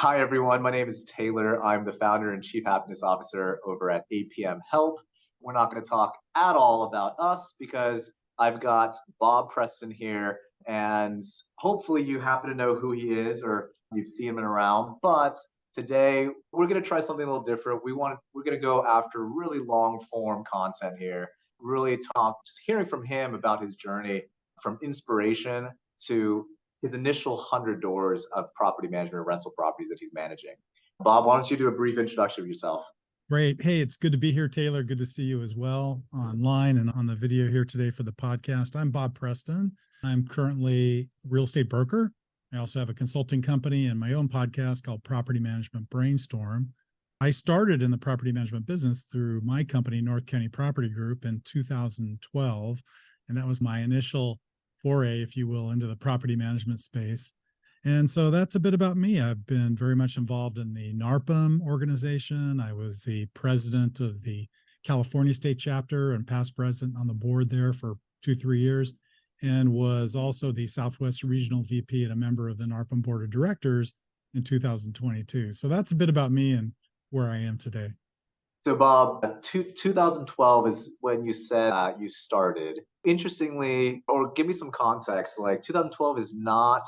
Hi, everyone. My name is Taylor. I'm the founder and chief happiness officer over at APM Help. We're not going to talk at all about us because I've got Bob Preston here, and hopefully you happen to know who he is or you've seen him around. But today we're going to try something a little different. We're going to go after really long form content here, really talk, just hearing from him about his journey from inspiration to his initial 100 doors of property management rental properties that he's managing. Bob, why don't you do a brief introduction of yourself? Great. Hey, it's good to be here, Taylor. Good to see you as well online and on the video here today for the podcast. I'm Bob Preston. I'm currently a real estate broker. I also have a consulting company and my own podcast called Property Management Brainstorm. I started in the property management business through my company, North County Property Group, in 2012. And that was my initial foray, if you will, into the property management space. And so that's a bit about me. I've been very much involved in the NARPM organization. I was the president of the California state chapter and past president on the board there for 2-3 years, and was also the Southwest regional VP and a member of the NARPM board of directors in 2022. So that's a bit about me and where I am today. So, Bob, 2012 is when you said you started. Interestingly, or give me some context, like 2012 is not,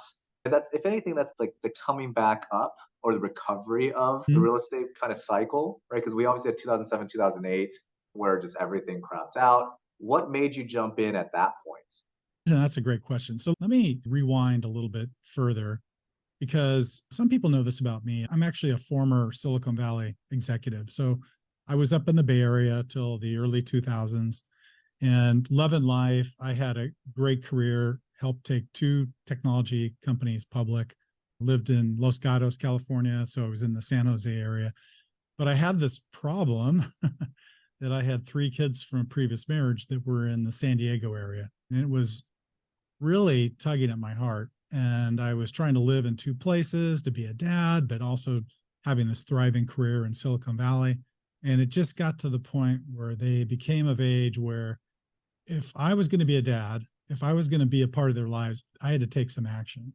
that's, if anything, that's like the coming back up or the recovery of the Mhm. real estate kind of cycle, right? Because we obviously had 2007, 2008, where just everything crapped out. What made you jump in at that point? That's a great question. So let me rewind a little bit further because some people know this about me. I'm actually a former Silicon Valley executive. So I was up in the Bay Area till the early 2000s and loving life. I had a great career, helped take 2 technology companies public, lived in Los Gatos, California. So I was in the San Jose area. But I had this problem that I had 3 kids from a previous marriage that were in the San Diego area. And it was really tugging at my heart. And I was trying to live in 2 places to be a dad, but also having this thriving career in Silicon Valley. And it just got to the point where they became of age where if I was going to be a dad, if I was going to be a part of their lives, I had to take some action.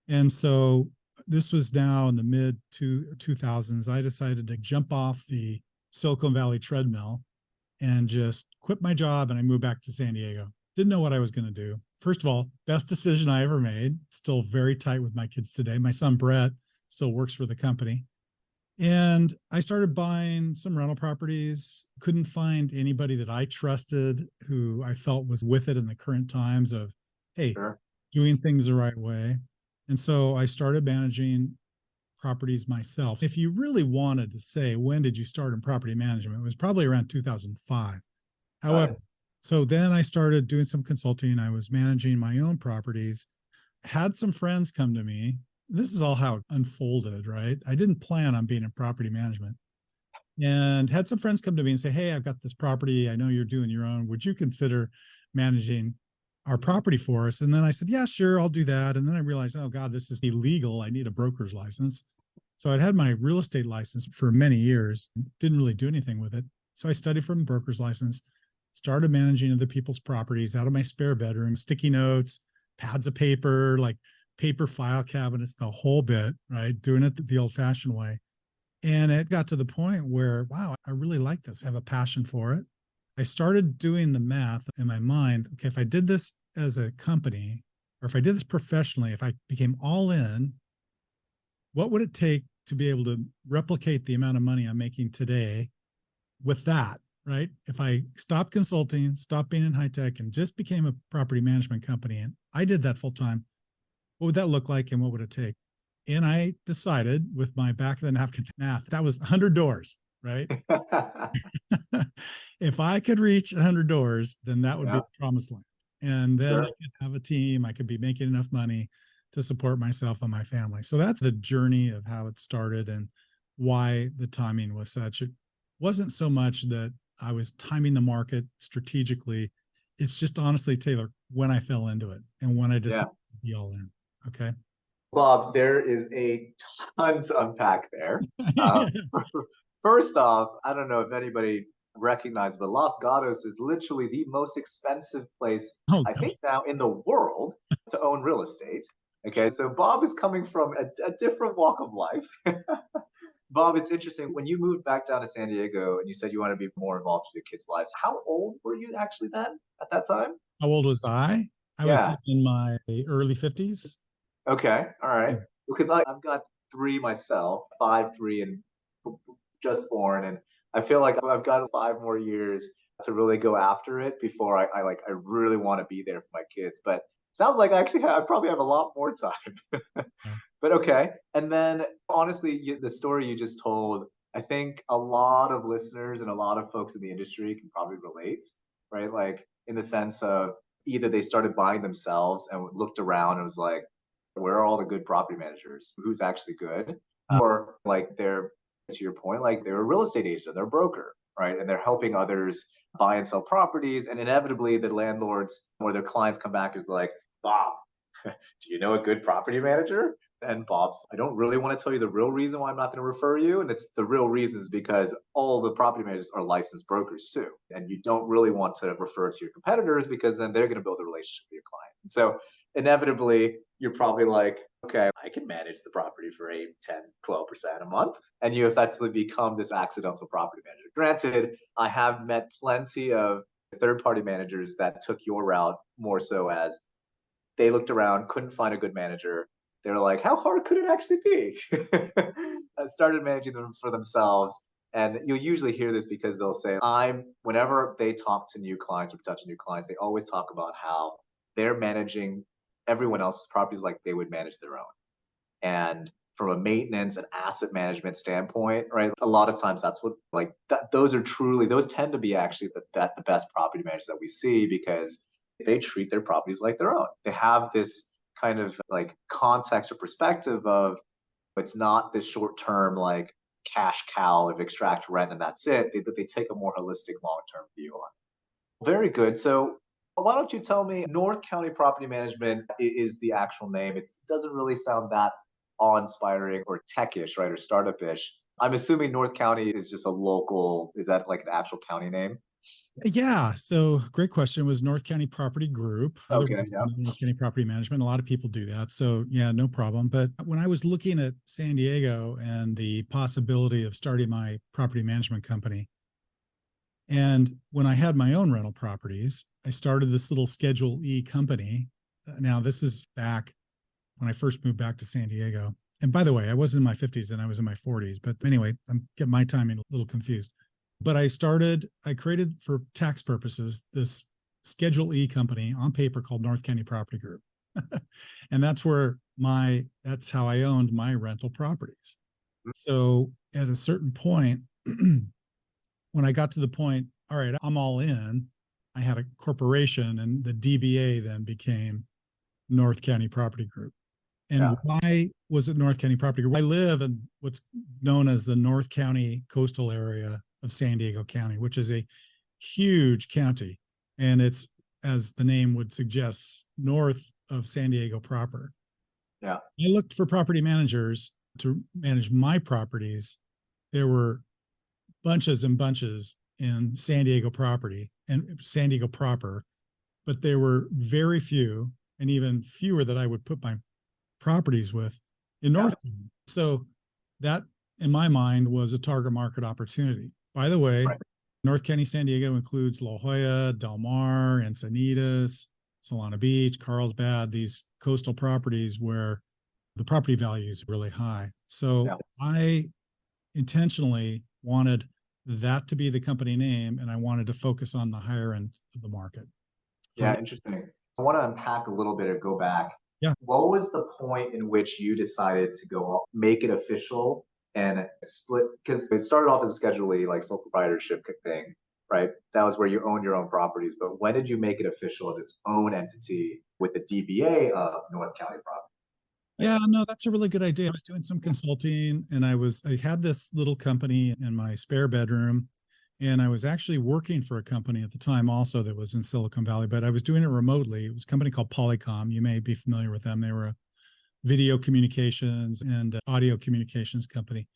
And so this was now in the mid 2000s. I decided to jump off the Silicon Valley treadmill and just quit my job. And I moved back to San Diego. Didn't know what I was going to do. First of all, best decision I ever made. Still very tight with my kids today. My son, Brett, still works for the company. And I started buying some rental properties. Couldn't find anybody that I trusted who I felt was with it in the current times of, hey, Sure. doing things the right way. And so I started managing properties myself. If you really wanted to say, when did you start in property management? It was probably around 2005. Got However, it. so then I started doing some consulting. I was managing my own properties, had some friends come to me. This is all how it unfolded, right? I didn't plan on being in property management and had some friends come to me and say, hey, I've got this property. I know you're doing your own. Would you consider managing our property for us? And then I said, yeah, sure, I'll do that. And then I realized, oh God, this is illegal. I need a broker's license. So I'd had my real estate license for many years, didn't really do anything with it. So I studied for a broker's license, started managing other people's properties out of my spare bedroom, sticky notes, pads of paper, like paper file cabinets, the whole bit, right? Doing it the old fashioned way. And it got to the point where, wow, I really like this. I have a passion for it. I started doing the math in my mind. Okay, if I did this as a company, or if I did this professionally, if I became all in, what would it take to be able to replicate the amount of money I'm making today with that, right? If I stopped consulting, stopped being in high tech, and just became a property management company, and I did that full time, what would that look like and what would it take? And I decided with my back of the napkin math, that was 100 doors, right? If I could reach 100 doors, then that would be Yeah, the promised land. And then I sure. could have a team, I could be making enough money to support myself and my family. So that's the journey of how it started and why the timing was such. It wasn't so much that I was timing the market strategically. It's just honestly, Taylor, when I fell into it and when I Yeah. decided to be all in. Okay. Bob, there is a ton to unpack there. Uh, First off, I don't know if anybody recognized, but Los Gatos is literally the most expensive place, Oh I God. think now in the world to own real estate. Okay, so Bob is coming from a different walk of life. Bob, it's interesting. When you moved back down to San Diego and you said you want to be more involved with your kids' lives, how old were you actually then at that time? How old was I? I was Yeah. in my early 50s. Okay. All right. Because I've got three myself, five, three, and just born. And I feel like I've got 5 more years to really go after it before I really want to be there for my kids. But sounds like I probably have a lot more time. Yeah. But okay. And then honestly, the story you just told, I think a lot of listeners and a lot of folks in the industry can probably relate, right? Like in the sense of either they started buying themselves and looked around and was like, where are all the good property managers? Who's actually good? Mm. Or like they're, to your point, like they're a real estate agent, they're a broker, right? And they're helping others buy and sell properties. And inevitably the landlords or their clients come back and is like, Bob, do you know a good property manager? And Bob's, I don't really want to tell you the real reason why I'm not going to refer you. And it's the real reason is because all the property managers are licensed brokers too. And you don't really want to refer to your competitors because then they're going to build a relationship with your client. And so inevitably, you're probably like, okay, I can manage the property for 8, 10, 12% a month. And you effectively become this accidental property manager. Granted, I have met plenty of third party managers that took your route more so as they looked around, couldn't find a good manager. They're like, how hard could it actually be? I started managing them for themselves. And you'll usually hear this because they'll say, whenever they talk to new clients or potential new clients, they always talk about how they're managing everyone else's properties like they would manage their own. And from a maintenance and asset management standpoint, right? A lot of times that's what like that, those tend to be actually the best property managers that we see because they treat their properties like their own. They have this kind of like context or perspective of it's not this short term like cash cow of extract rent and that's it. They take a more holistic long term view on it. Very good. So why don't you tell me North County Property Management is the actual name? It doesn't really sound that awe-inspiring or techish, right, or startup-ish. I'm assuming North County is just a local. Is that like an actual county name? Yeah. So great question. Was North County Property Group, Okay, otherwise yeah, North County Property Management. A lot of people do that. So yeah, no problem. But when I was looking at San Diego and the possibility of starting my property management company, and when I had my own rental properties, I started this little Schedule E company. Now, this is back when I first moved back to San Diego. And by the way, I was in my 50s and I was in my 40s. But anyway, I'm getting my timing a little confused. But I created for tax purposes this Schedule E company on paper called North County Property Group. And that's how I owned my rental properties. So at a certain point, when I got to the point, all right, I'm all in, I had a corporation and the DBA then became North County Property Group. And yeah, why was it North County Property Group? I live in what's known as the North County coastal area of San Diego County, which is a huge county. And it's, as the name would suggest, north of San Diego proper. yeah, I looked for property managers to manage my properties. There were bunches and bunches in San Diego property and San Diego proper, but there were very few and even fewer that I would put my properties with in yeah, North County. So that, in my mind, was a target market opportunity. By the way, right. North County, San Diego includes La Jolla, Del Mar, Encinitas, Solana Beach, Carlsbad, these coastal properties where the property value is really high. So Yeah, I intentionally wanted that to be the company name, and I wanted to focus on the higher end of the market. For yeah. Interesting. I want to unpack a little bit or go back. yeah, What was the point in which you decided to go make it official and split? Because it started off as a Schedule E, like sole proprietorship thing, right? That was where you own your own properties. But when did you make it official as its own entity with the DBA of North County Property? yeah, no, that's a really good idea. I was doing some consulting, and I had this little company in my spare bedroom, and I was actually working for a company at the time also that was in Silicon Valley, but I was doing it remotely. It was a company called Polycom. You may be familiar with them. They were a video communications and audio communications company.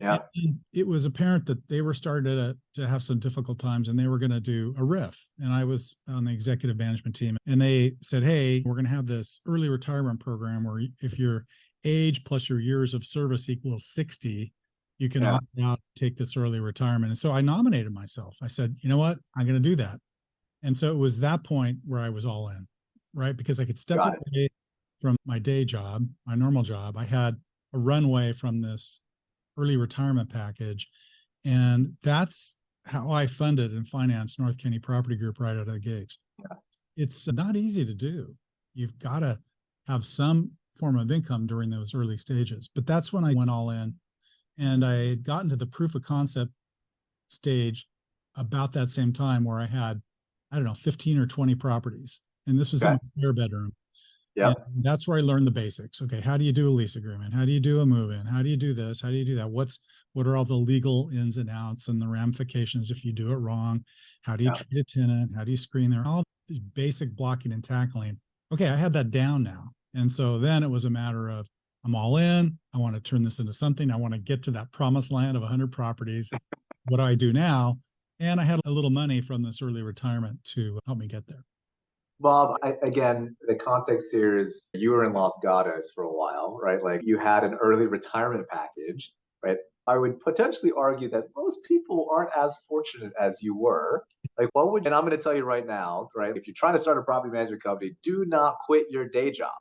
Yeah. And it was apparent that they were starting to have some difficult times and they were going to do a RIF. And I was on the executive management team and they said, hey, we're going to have this early retirement program where if your age plus your years of service equals 60, you can Yeah. opt out, take this early retirement. And so I nominated myself. I said, you know what? I'm going to do that. And so it was that point where I was all in, right? Because I could step Got it. away from my day job, my normal job. I had a runway from this early retirement package. And that's how I funded and financed North County Property Group right out of the gates. Yeah. It's not easy to do. You've got to have some form of income during those early stages. But that's when I went all in. And I had gotten to the proof of concept stage about that same time where I had, I don't know, 15 or 20 properties. And this was in Okay. my spare bedroom. And Yep. that's where I learned the basics. Okay, how do you do a lease agreement? How do you do a move-in? How do you do this? How do you do that? What are all the legal ins and outs and the ramifications if you do it wrong? How do you Yeah. treat a tenant? How do you screen there? All these basic blocking and tackling. Okay, I had that down now. And so then it was a matter of I'm all in. I want to turn this into something. I want to get to that promised land of 100 properties. What do I do now? And I had a little money from this early retirement to help me get there. Bob, again, the context here is you were in Los Gatos for a while, right? Like you had an early retirement package, right? I would potentially argue that most people aren't as fortunate as you were. Like, what would, and I'm going to tell you right now, right? If you're trying to start a property management company, do not quit your day job.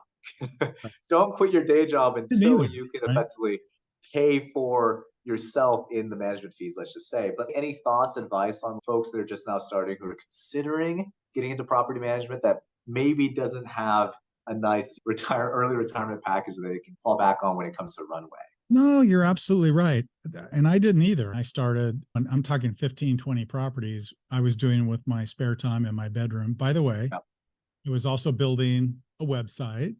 Don't quit your day job Didn't until either, you can right? effectively pay for yourself in the management fees, let's just say. But any thoughts, advice on folks that are just now starting who are considering getting into property management that maybe doesn't have a nice early retirement package that they can fall back on when it comes to runway? No, you're absolutely right. And I didn't either. I started, I'm talking 15, 20 properties I was doing with my spare time in my bedroom. By the way, Yep. I was also building a website.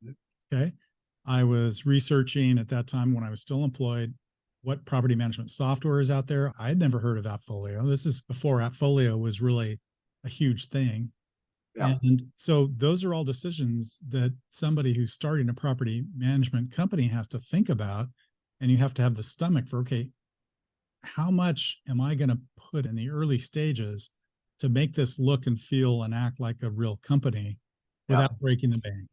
Mhm. Okay. I was researching at that time when I was still employed what property management software is out there. I had never heard of Appfolio. This is before Appfolio was really a huge thing. Yeah. And so those are all decisions that somebody who's starting a property management company has to think about. And you have to have the stomach for, okay, how much am I going to put in the early stages to make this look and feel and act like a real company Yeah. without breaking the bank?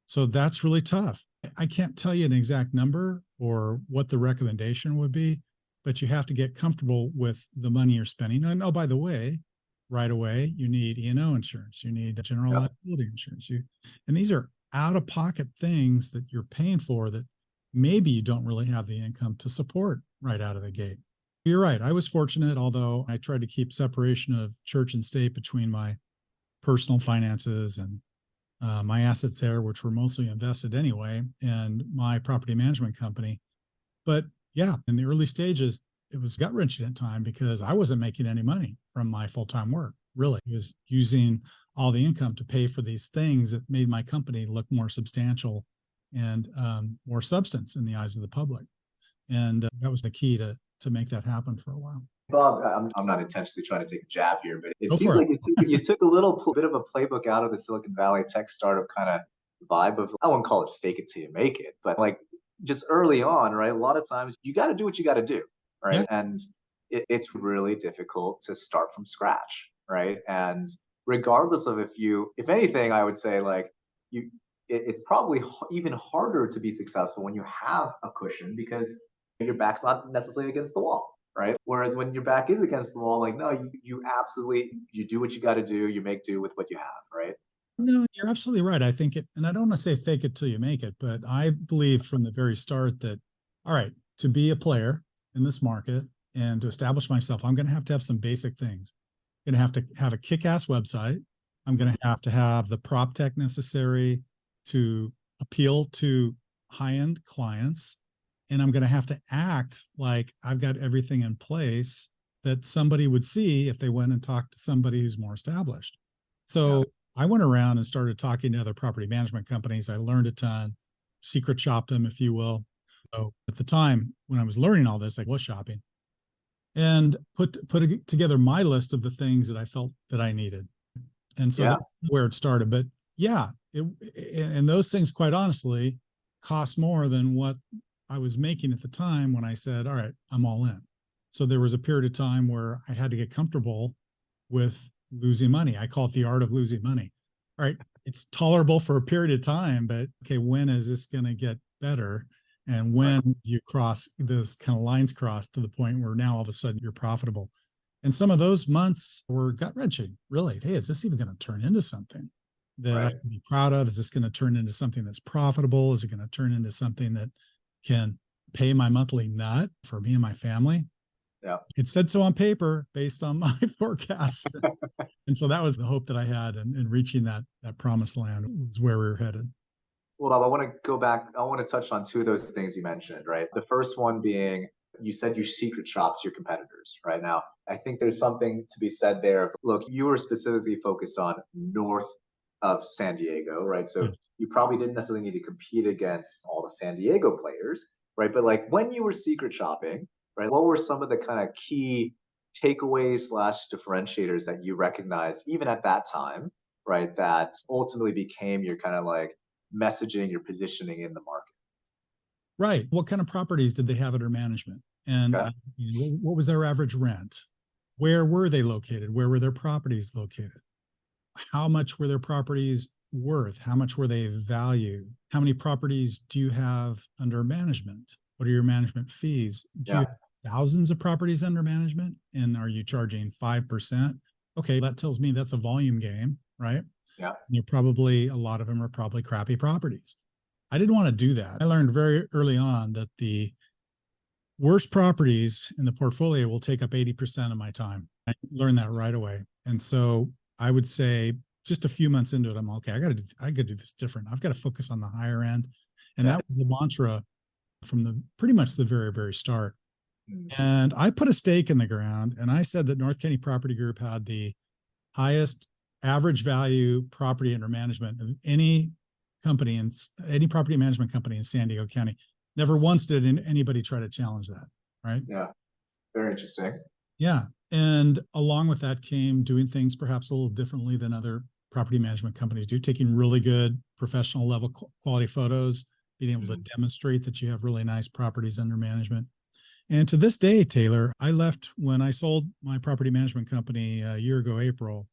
So that's really tough. I can't tell you an exact number or what the recommendation would be, but you have to get comfortable with the money you're spending. And oh, by the way, right away, you need E&O insurance, you need general Yeah. liability insurance. And these are out of pocket things that you're paying for that maybe you don't really have the income to support right out of the gate. You're right. I was fortunate, although I tried to keep separation of church and state between my personal finances and my assets there, which were mostly invested anyway, and my property management company. But yeah, in the early stages, it was gut wrenching at time because I wasn't making any money from my full time work. Really, I was using all the income to pay for these things that made my company look more substantial and more substance in the eyes of the public. And that was the key to make that happen for a while. Bob, I'm not intentionally trying to take a jab here, but it Go seems for it. like you took a little bit of a playbook out of the Silicon Valley tech startup kind of vibe of, I won't call it fake it till you make it, but like just early on, right? A lot of times you got to do what you got to do, Yeah. right? And it's really difficult to start from scratch, right? And regardless of if anything, I would say like you, it's probably even harder to be successful when you have a cushion because your back's not necessarily against the wall, right? Whereas when your back is against the wall, like no, you absolutely you do what you got to do. You make do with what you have, right? No, you're absolutely right. I think it, and I don't want to say fake it till you make it, but I believe from the very start that, all right, to be a player in this market and to establish myself, I'm going to have some basic things. I'm going to have a kick ass website. I'm going to have the prop tech necessary to appeal to high end clients. And I'm going to have to act like I've got everything in place that somebody would see if they went and talked to somebody who's more established. Yeah. So I went around and started talking to other property management companies. I learned a ton, secret shopped them, if you will. So at the time when I was learning all this, I was shopping and put together my list of the things that I felt that I needed. And so Yeah. that's where it started. But yeah, and those things, quite honestly, cost more than what I was making at the time when I said, all right, I'm all in. So there was a period of time where I had to get comfortable with losing money. I call it the art of losing money. All right, it's tolerable for a period of time, but okay, when is this going to get better? And when you cross those kind of lines cross to the point where now all of a sudden you're profitable. And some of those months were gut wrenching, really. Hey, is this even going to turn into something that I Right. can be proud of? Is this going to turn into something that's profitable? Is it going to turn into something that can pay my monthly nut for me and my family? Yeah. It said so on paper based on my forecasts. And so that was the hope that I had in reaching that promised land was where we were headed. Well, I want to go back. I want to touch on two of those things you mentioned, right? The first one being you said you secret shops your competitors right now. I think there's something to be said there. Look, you were specifically focused on north of San Diego, right? So Yeah. you probably didn't necessarily need to compete against all the San Diego players, right? But like when you were secret shopping, right, what were some of the kind of key takeaways slash differentiators that you recognized even at that time, right? That ultimately became your kind of like messaging, your positioning in the market. Right. What kind of properties did they have under management? And Okay. what was their average rent? Where were they located? Where were their properties located? How much were their properties worth? How much were they valued? How many properties do you have under management? What are your management fees? Do you Yeah. have thousands of properties under management? And are you charging 5%? Okay, that tells me that's a volume game, right? Yeah. You're probably, a lot of them are probably crappy properties. I didn't want to do that. I learned very early on that the worst properties in the portfolio will take up 80% of my time. I learned that right away. And so I would say just a few months into it, I'm okay. I got to do this different. I've got to focus on the higher end. And Yeah. that was the mantra from the pretty much the very, very start. Mm. And I put a stake in the ground and I said that North County Property Group had the highest average value property under management of any company in any property management company in San Diego County. Never once did anybody try to challenge that. Right. Yeah. Very interesting. Yeah. And along with that came doing things perhaps a little differently than other property management companies do, taking really good professional level quality photos, being able to Mm. demonstrate that you have really nice properties under management. And to this day, Taylor, I left when I sold my property management company a year ago, April.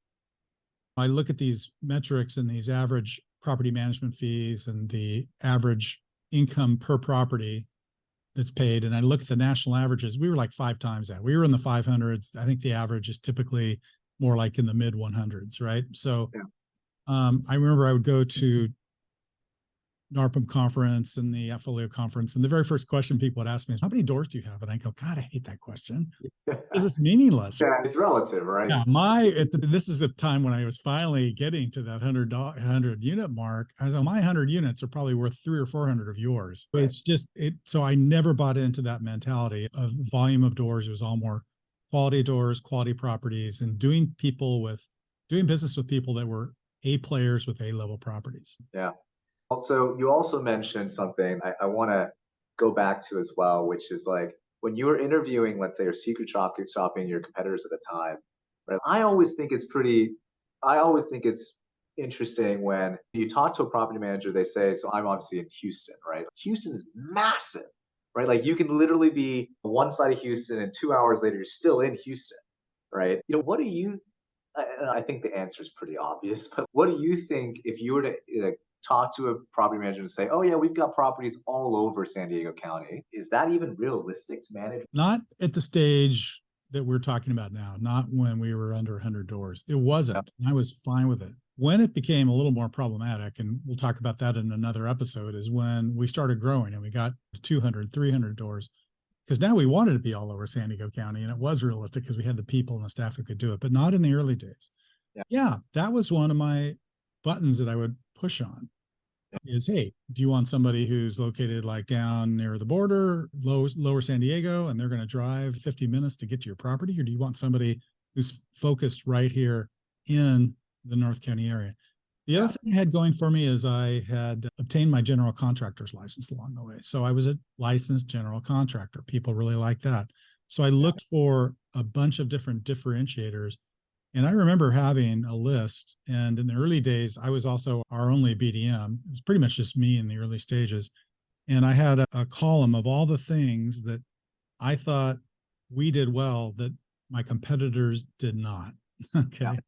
I look at these metrics and these average property management fees and the average income per property that's paid. And I look at the national averages. We were like 5 times that. We were in the 500s. I think the average is typically more like in the mid 100s, right? So Yeah. I remember I would go to NARPM conference and the Folio conference. And the very first question people would ask me is, how many doors do you have? And I go, God, I hate that question because it's meaningless. Yeah, it's relative, right? Yeah, this is a time when I was finally getting to that 100 unit mark. I was like, my 100 units are probably worth 300 or 400 of yours. Right. It's just it. So I never bought into that mentality of volume of doors. It was all more quality doors, quality properties, and doing business with people that were A players with A level properties. Yeah. Also, you also mentioned something I want to go back to as well, which is like when you were interviewing, let's say, or secret shopping your competitors at the time, right? I always think it's interesting when you talk to a property manager, they say, so I'm obviously in Houston, right? Houston is massive, right? Like you can literally be on one side of Houston and 2 hours later, you're still in Houston, right? What do you I think the answer is pretty obvious, but what do you think if you were to talk to a property manager and say, "Oh yeah, we've got properties all over San Diego County"? Is that even realistic to manage? Not at the stage that we're talking about now, not when we were under 100 doors. It Yeah. wasn't. I was fine with it. When it became a little more problematic, and we'll talk about that in another episode, is when we started growing and we got 200, 300 doors. Because now we wanted to be all over San Diego County, and it was realistic because we had the people and the staff who could do it, but not in the early days. Yeah. Yeah, that was one of my buttons that I would push on is, hey, do you want somebody who's located like down near the border, lower San Diego, and they're going to drive 50 minutes to get to your property? Or do you want somebody who's focused right here in the North County area? The other thing I had going for me is I had obtained my general contractor's license along the way. So I was a licensed general contractor. People really like that. So I looked for a bunch of different differentiators. And I remember having a list. And in the early days, I was also our only BDM. It was pretty much just me in the early stages. And I had a column of all the things that I thought we did well that my competitors did not. Yeah. Okay.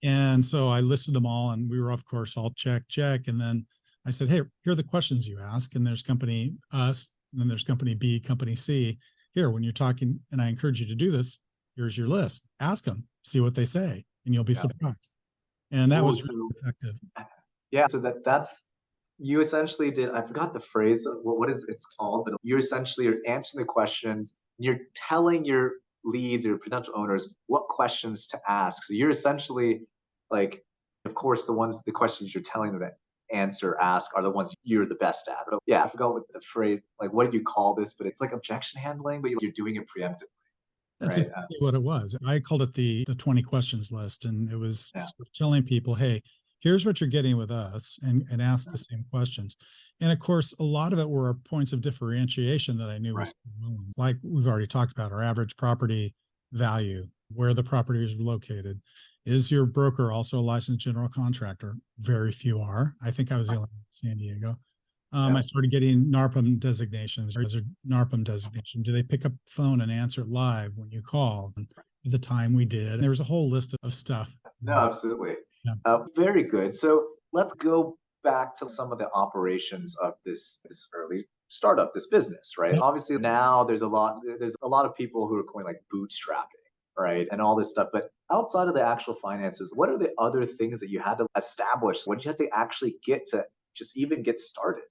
And so I listed them all, and we were, of course, all check, check. And then I said, hey, here are the questions you ask. And there's company us, and then there's company B, company C. Here, when you're talking, and I encourage you to do this, here's your list. Ask them, see what they say, and you'll be Yeah. surprised. And that Cool. was So really effective. yeah, so that's you essentially did. I forgot the phrase. What is it's called? But you essentially are answering the questions. You're telling your leads or potential owners what questions to ask. So you're essentially like, of course, the questions you're telling them to answer, ask are the ones you're the best at. But yeah, I forgot what the phrase. Like, what did you call this? But it's like objection handling, but you're doing it preemptively, That's right? exactly what it was. I called it the 20 questions list. And it was Yeah. sort of telling people, hey, here's what you're getting with us, and ask the same questions. And of course, a lot of it were points of differentiation that I knew Right. was like we've already talked about our average property value, where the property is located. Is your broker also a licensed general contractor? Very few are. I think I was the only one in San Diego. Yeah. I started getting NARPM designations. Is there NARPM designation? Do they pick up the phone and answer it live when you call? And the time we did, and there was a whole list of stuff. No, absolutely. Yeah. Very good. So let's go back to some of the operations of this early startup, this business, right? Yep. Obviously, now there's a lot of people who are going like bootstrapping, right, and all this stuff. But outside of the actual finances, what are the other things that you had to establish? What did you have to actually get to just even get started,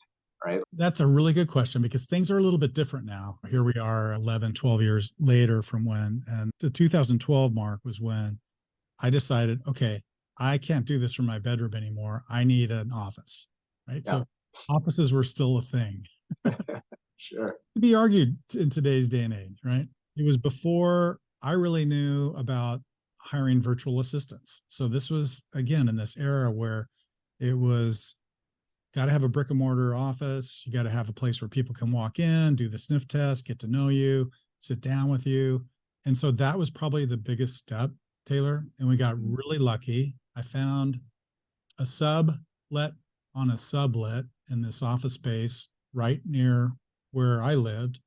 right? That's a really good question because things are a little bit different now. Here we are 11, 12 years later from when, and the 2012 mark was when I decided, okay, I can't do this from my bedroom anymore. I need an office, right? Yeah, So offices were still a thing. sure. To be argued in today's day and age, right? It was before I really knew about hiring virtual assistants. So this was again in this era where it was got to have a brick and mortar office. You got to have a place where people can walk in, do the sniff test, get to know you, sit down with you. And so that was probably the biggest step, Taylor. And we got really lucky. I found a sublet on a sublet in this office space right near where I lived.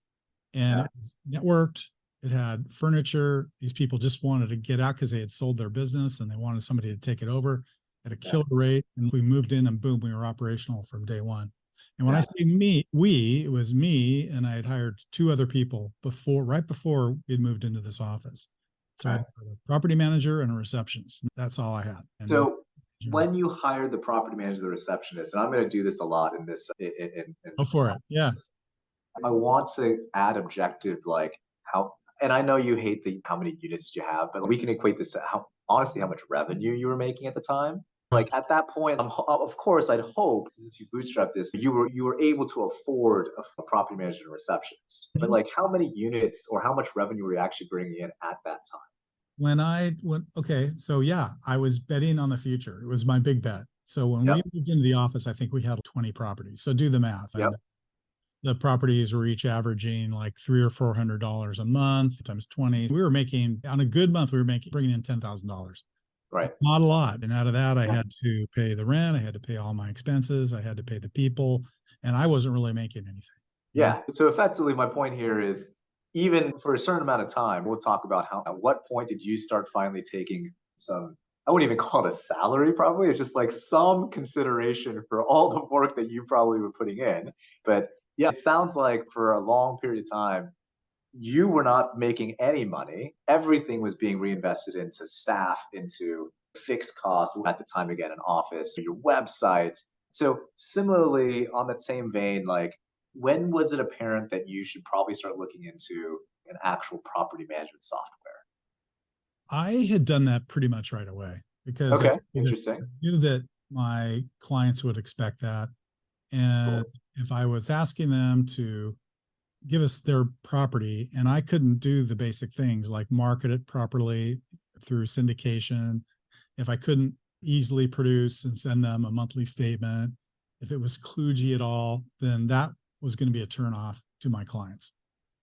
And Yeah, it was networked. It had furniture. These people just wanted to get out because they had sold their business and they wanted somebody to take it over at a yeah, killer rate. And we moved in and boom, we were operational from day one. And when I yeah. say it was me and I had hired two other people right before we'd moved into this office. So I Okay. had a property manager and a receptionist. That's all I had. And no, So when you hired the property manager, the receptionist, and I'm going to do this a lot in this in go for it. Yeah. I want to add objective, like how, and I know you hate the how many units you have, but we can equate this to how honestly how much revenue you were making at the time. Like at that point, of course, I'd hope since you bootstrapped this, you were able to afford a property manager and receptionist. But like, how many units or how much revenue were you actually bringing in at that time? When I went, okay, so yeah, I was betting on the future. It was my big bet. So when we Yep, moved into the office, I think we had 20 properties. So do the math. yep, And the properties were each averaging like $300 or $400 a month times 20. We were making on a good month, we were making bringing in $10,000. right. Not a lot. And out of that, I Yeah. had to pay the rent, I had to pay all my expenses, I had to pay the people, and I wasn't really making anything. Yeah. Yeah. So effectively, my point here is even for a certain amount of time, we'll talk about how at what point did you start finally taking some, I wouldn't even call it a salary, probably. It's just like some consideration for all the work that you probably were putting in. But yeah, it sounds like for a long period of time, you were not making any money. Everything was being reinvested into staff, into fixed costs at the time, again, an office, your website. So similarly, on that same vein, like when was it apparent that you should probably start looking into an actual property management software? I had done that pretty much right away because Okay, I interesting. knew that my clients would expect that. And Cool. if I was asking them to give us their property and I couldn't do the basic things like market it properly through syndication, if I couldn't easily produce and send them a monthly statement, if it was kludgy at all, then that was going to be a turnoff to my clients.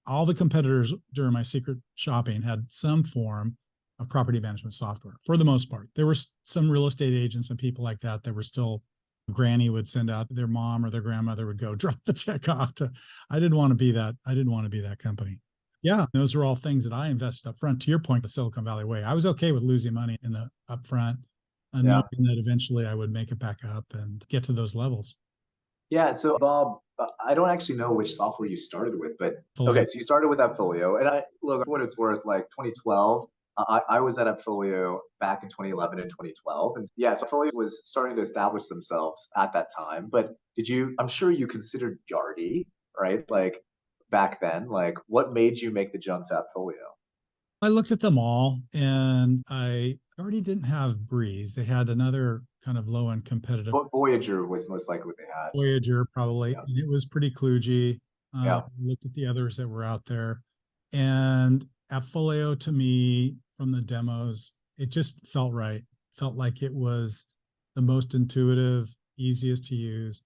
All the competitors during my secret shopping had some form of property management software for the most part. There were some real estate agents and people like that that were still granny would send out their mom or their grandmother would go drop the check off to. I didn't want to be that. I didn't want to be that company. Yeah, those are all things that I invested up front. To your point, the Silicon Valley way, I was okay with losing money in the upfront, knowing Yeah. that eventually I would make it back up and get to those levels. Yeah. So Bob, I don't actually know which software you started with, but okay, Folio. so you started with Appfolio, and I look for what it's worth, like 2012. I was at Appfolio back in 2011 and 2012, and yeah, so Appfolio was starting to establish themselves at that time. But did you? I'm sure you considered Yardi, right? Like back then, like what made you make the jump to Appfolio? I looked at them all and I already didn't have Breeze. They had another kind of low end competitive What Voyager was most likely what they had. Voyager, probably. Yeah. And it was pretty kludgy. Yeah. Looked at the others that were out there. And Appfolio to me, from the demos, it just felt right. Felt like it was the most intuitive, easiest to use.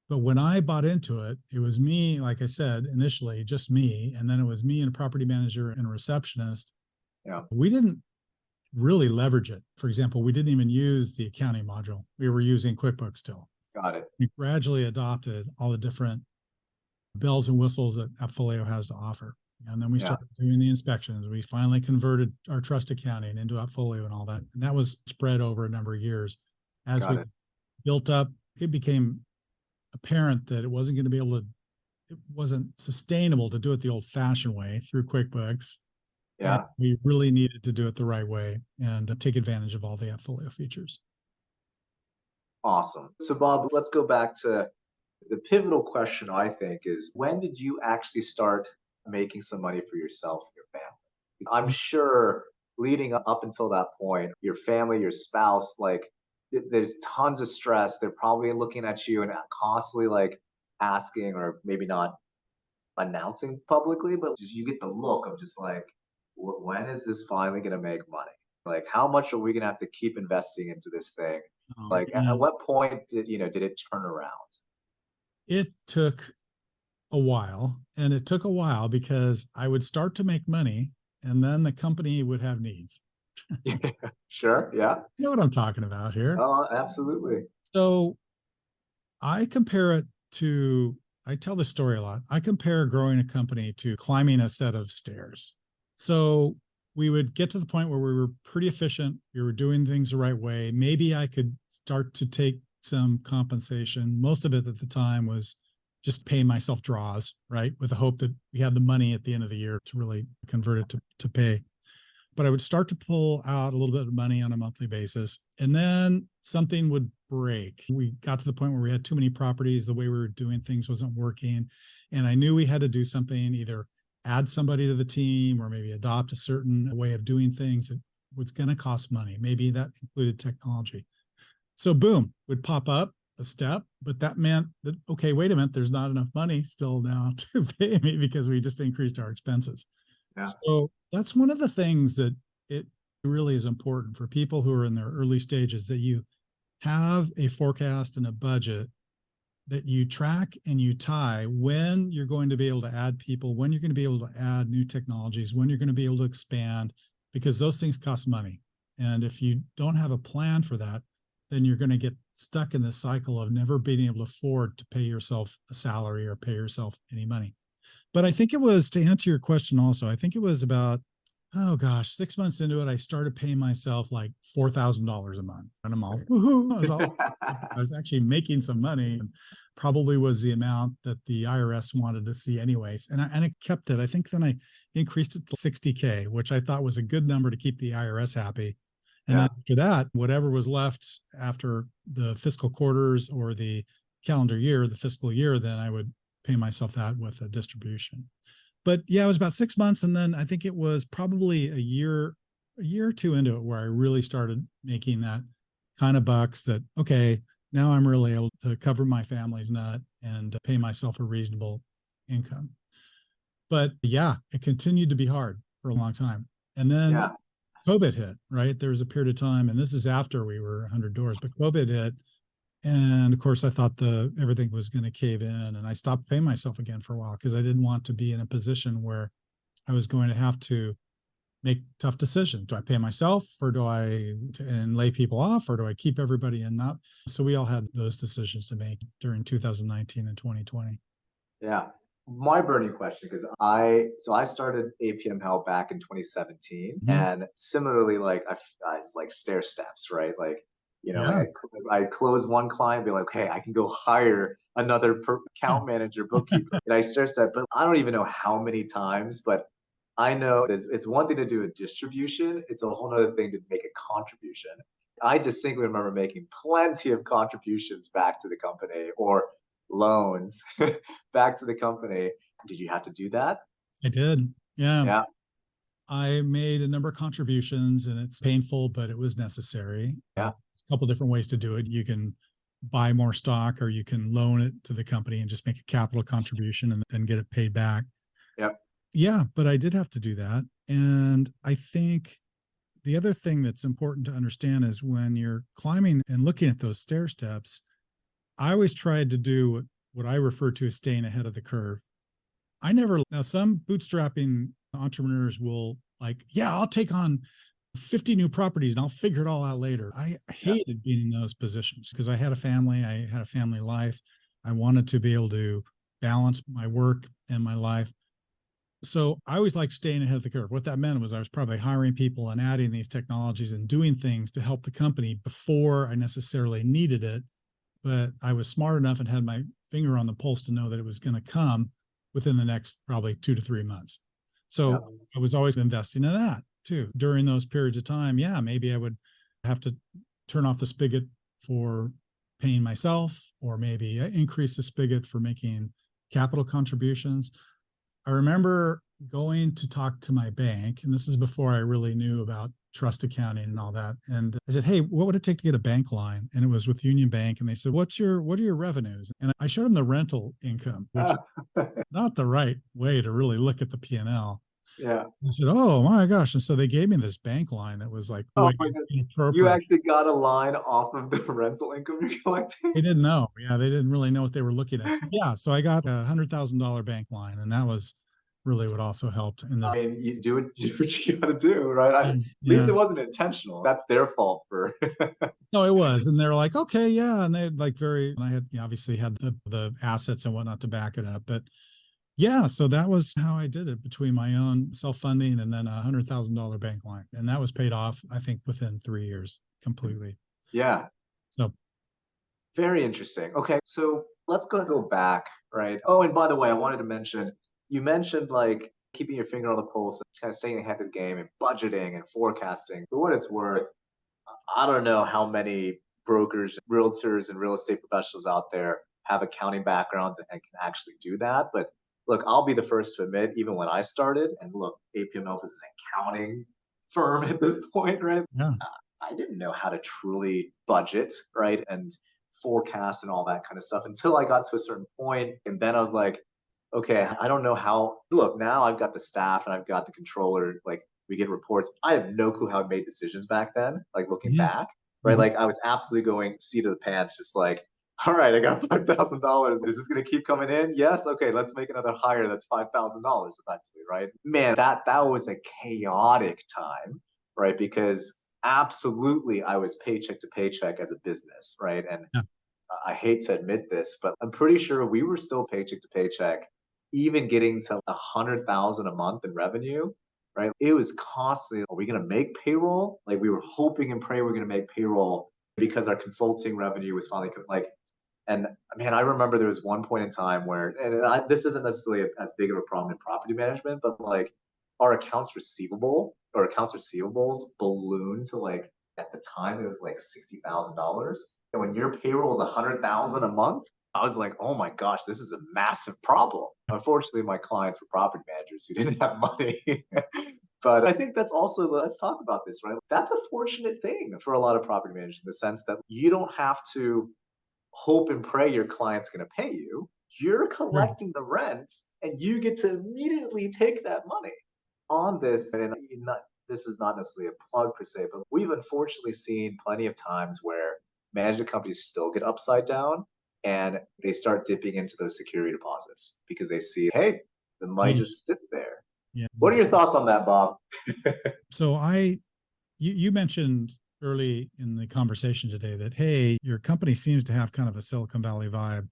But when I bought into it, it was me, like I said, initially just me. And then it was me and a property manager and a receptionist. Yeah. We didn't really leverage it. For example, we didn't even use the accounting module. We were using QuickBooks still. Got it. We gradually adopted all the different bells and whistles that Appfolio has to offer. And then we Yeah. started doing the inspections. We finally converted our trust accounting into Appfolio and all that. And that was spread over a number of years. As Got we it. built up, it became apparent that it wasn't going to be able to, it wasn't sustainable to do it the old fashioned way through QuickBooks. And Yeah. we really needed to do it the right way and take advantage of all the Appfolio features. Awesome. So Bob, let's go back to the pivotal question, I think, is when did you actually start making some money for yourself and your family? I'm sure leading up until that point, your family, your spouse, like there's tons of stress. They're probably looking at you and constantly like asking or maybe not announcing publicly, but just you get the look of just like, when is this finally going to make money? Like, how much are we going to have to keep investing into this thing? Like, at And what point did it turn around? it took a while, and it took a while because I would start to make money and then the company would have needs. Sure. Yeah. You know what I'm talking about here. Oh, absolutely. So I compare it to, I tell this story a lot. I compare growing a company to climbing a set of stairs. So we would get to the point where we were pretty efficient. We were doing things the right way. Maybe I could start to take some compensation. Most of it at the time was just paying myself draws, right? With the hope that we had the money at the end of the year to really convert it to pay. But I would start to pull out a little bit of money on a monthly basis. And then something would break. We got to the point where we had too many properties. The way we were doing things wasn't working. And I knew we had to do something, either add somebody to the team or maybe adopt a certain way of doing things that was going to cost money. Maybe that included technology. So boom, would pop up a step, but that meant that, okay, wait a minute, there's not enough money still now to pay me because we just increased our expenses. Yeah. So that's one of the things that it really is important for people who are in their early stages, that you have a forecast and a budget that you track and you tie when you're going to be able to add people, when you're going to be able to add new technologies, when you're going to be able to expand, because those things cost money. And if you don't have a plan for that, then you're going to get stuck in this cycle of never being able to afford to pay yourself a salary or pay yourself any money. But I think it was, to answer your question also, I think it was about, oh gosh, 6 months into it, I started paying myself like $4,000 a month. And I'm all, woohoo. I was actually making some money, and probably was the amount that the IRS wanted to see anyways. And I kept it. I think then I increased it to 60K, which I thought was a good number to keep the IRS happy. And Yeah. then after that, whatever was left after the fiscal quarters or the calendar year, the fiscal year, then I would pay myself that with a distribution. But yeah, it was about 6 months. And then I think it was probably a year or two into it where I really started making that kind of bucks that, okay, now I'm really able to cover my family's nut and pay myself a reasonable income. But yeah, it continued to be hard for a long time. And then Yeah. COVID hit, right? There was a period of time, and this is after we were 100 doors, but COVID hit. And of course, I thought everything was going to cave in, and I stopped paying myself again for a while because I didn't want to be in a position where I was going to have to make tough decisions. Do I pay myself or do and lay people off, or do I keep everybody in? Not so we all had those decisions to make during 2019 and 2020. Yeah. My burning question, because I started APM Help back in 2017, Mhm. and similarly, like I was like stair steps, right? Like, like Yeah. I close one client, be like, okay, I can go hire another Yeah. account manager, bookkeeper, and I stair step, but I don't even know how many times, but I know it's one thing to do a distribution; it's a whole other thing to make a contribution. I distinctly remember making plenty of contributions back to the company, or loans back to the company. Did you have to do that? I did. Yeah. Yeah. I made a number of contributions and it's painful, but it was necessary. Yeah. A couple different ways to do it. You can buy more stock or you can loan it to the company and just make a capital contribution and then get it paid back. Yep. Yeah, but I did have to do that. And I think the other thing that's important to understand is when you're climbing and looking at those stair steps, I always tried to do what I refer to as staying ahead of the curve. I never, now some bootstrapping entrepreneurs will like, yeah, I'll take on 50 new properties and I'll figure it all out later. I Yeah. hated being in those positions because I had a family, I had a family life. I wanted to be able to balance my work and my life. So I always liked staying ahead of the curve. What that meant was I was probably hiring people and adding these technologies and doing things to help the company before I necessarily needed it. But I was smart enough and had my finger on the pulse to know that it was going to come within the next probably 2 to 3 months. Yeah. So I was always investing in that too. During those periods of time, yeah, maybe I would have to turn off the spigot for paying myself, or maybe increase the spigot for making capital contributions. I remember going to talk to my bank, and this is before I really knew about trust accounting and all that. And I said, "Hey, what would it take to get a bank line?" And it was with Union Bank, and they said, what are your revenues?" And I showed them the rental income, which is Ah, not the right way to really look at the P&L. yeah. I said, "Oh my gosh!" And so they gave me this bank line that was like Oh way my God. You inappropriate. actually got a line off of the rental income you're collecting? They didn't know. Yeah, they didn't really know what they were looking at. So, yeah, so I got $100,000 bank line, and that was really what also helped in the I mean, you do what you gotta do, right? At least yeah. it wasn't intentional. That's their fault for. No, it was. And they're like, okay, yeah. And they like and I had obviously had the assets and whatnot to back it up. But yeah, so that was how I did it, between my own self-funding and then $100,000 bank line. And that was paid off, I think, within 3 years completely. Yeah. So Very interesting. Okay, so let's go back, right? Oh, and by the way, I wanted to mention, you mentioned like keeping your finger on the pulse and kind of staying ahead of the game and budgeting and forecasting. For what it's worth, I don't know how many brokers, realtors, and real estate professionals out there have accounting backgrounds and can actually do that. But look, I'll be the first to admit, even when I started, and look, APM is an accounting firm at this point, right? yeah. I didn't know how to truly budget, right? And forecast and all that kind of stuff until I got to a certain point. And then I was like, okay, I don't know how. Look, now I've got the staff and I've got the controller. Like, we get reports. I have no clue how I made decisions back then, like looking Mhm. back, right? Mhm. Like, I was absolutely going seat of the pants, just like, all right, I got $5,000. Is this going to keep coming in? Yes. Okay, let's make another hire. That's $5,000 effectively, right? Man, that was a chaotic time, right? Because absolutely I was paycheck to paycheck as a business, right? And Yeah. I hate to admit this, but I'm pretty sure we were still paycheck to paycheck, even getting to 100,000 a month in revenue, right? It was costly. Are we going to make payroll? Like, we were hoping and praying we are going to make payroll because our consulting revenue was finally like. And man, I remember there was one point in time where, and this isn't necessarily as big of a problem in property management, but like our accounts receivables ballooned to like, at the time it was like $60,000. And when your payroll is 100,000 a month, I was like, oh my gosh, this is a massive problem. Unfortunately, my clients were property managers who didn't have money. But I think that's also, let's talk about this, right? That's a fortunate thing for a lot of property managers in the sense that you don't have to hope and pray your client's going to pay you. You're Right. collecting the rent and you get to immediately take that money on this. And this is not necessarily a plug per se, but we've unfortunately seen plenty of times where management companies still get upside down and they start dipping into those security deposits because they see, hey, the money Money. just sits there. Yeah. What are your thoughts on that, Bob? So you mentioned early in the conversation today that, hey, your company seems to have kind of a Silicon Valley vibe.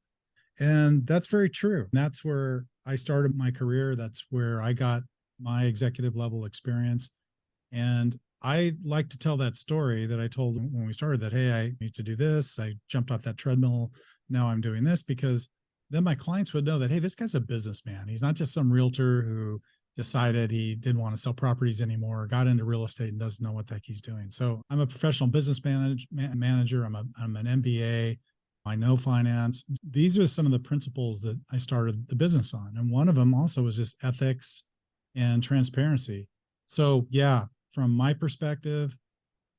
And that's very true. That's where I started my career. That's where I got my executive level experience. And I like to tell that story that I told when we started that, hey, I need to do this. I jumped off that treadmill. Now I'm doing this, because then my clients would know that, hey, this guy's a businessman. He's not just some realtor who decided he didn't want to sell properties anymore, got into real estate and doesn't know what the heck he's doing. So I'm a professional business manager. I'm an MBA. I know finance. These are some of the principles that I started the business on. And one of them also was just ethics and transparency. So yeah, from my perspective,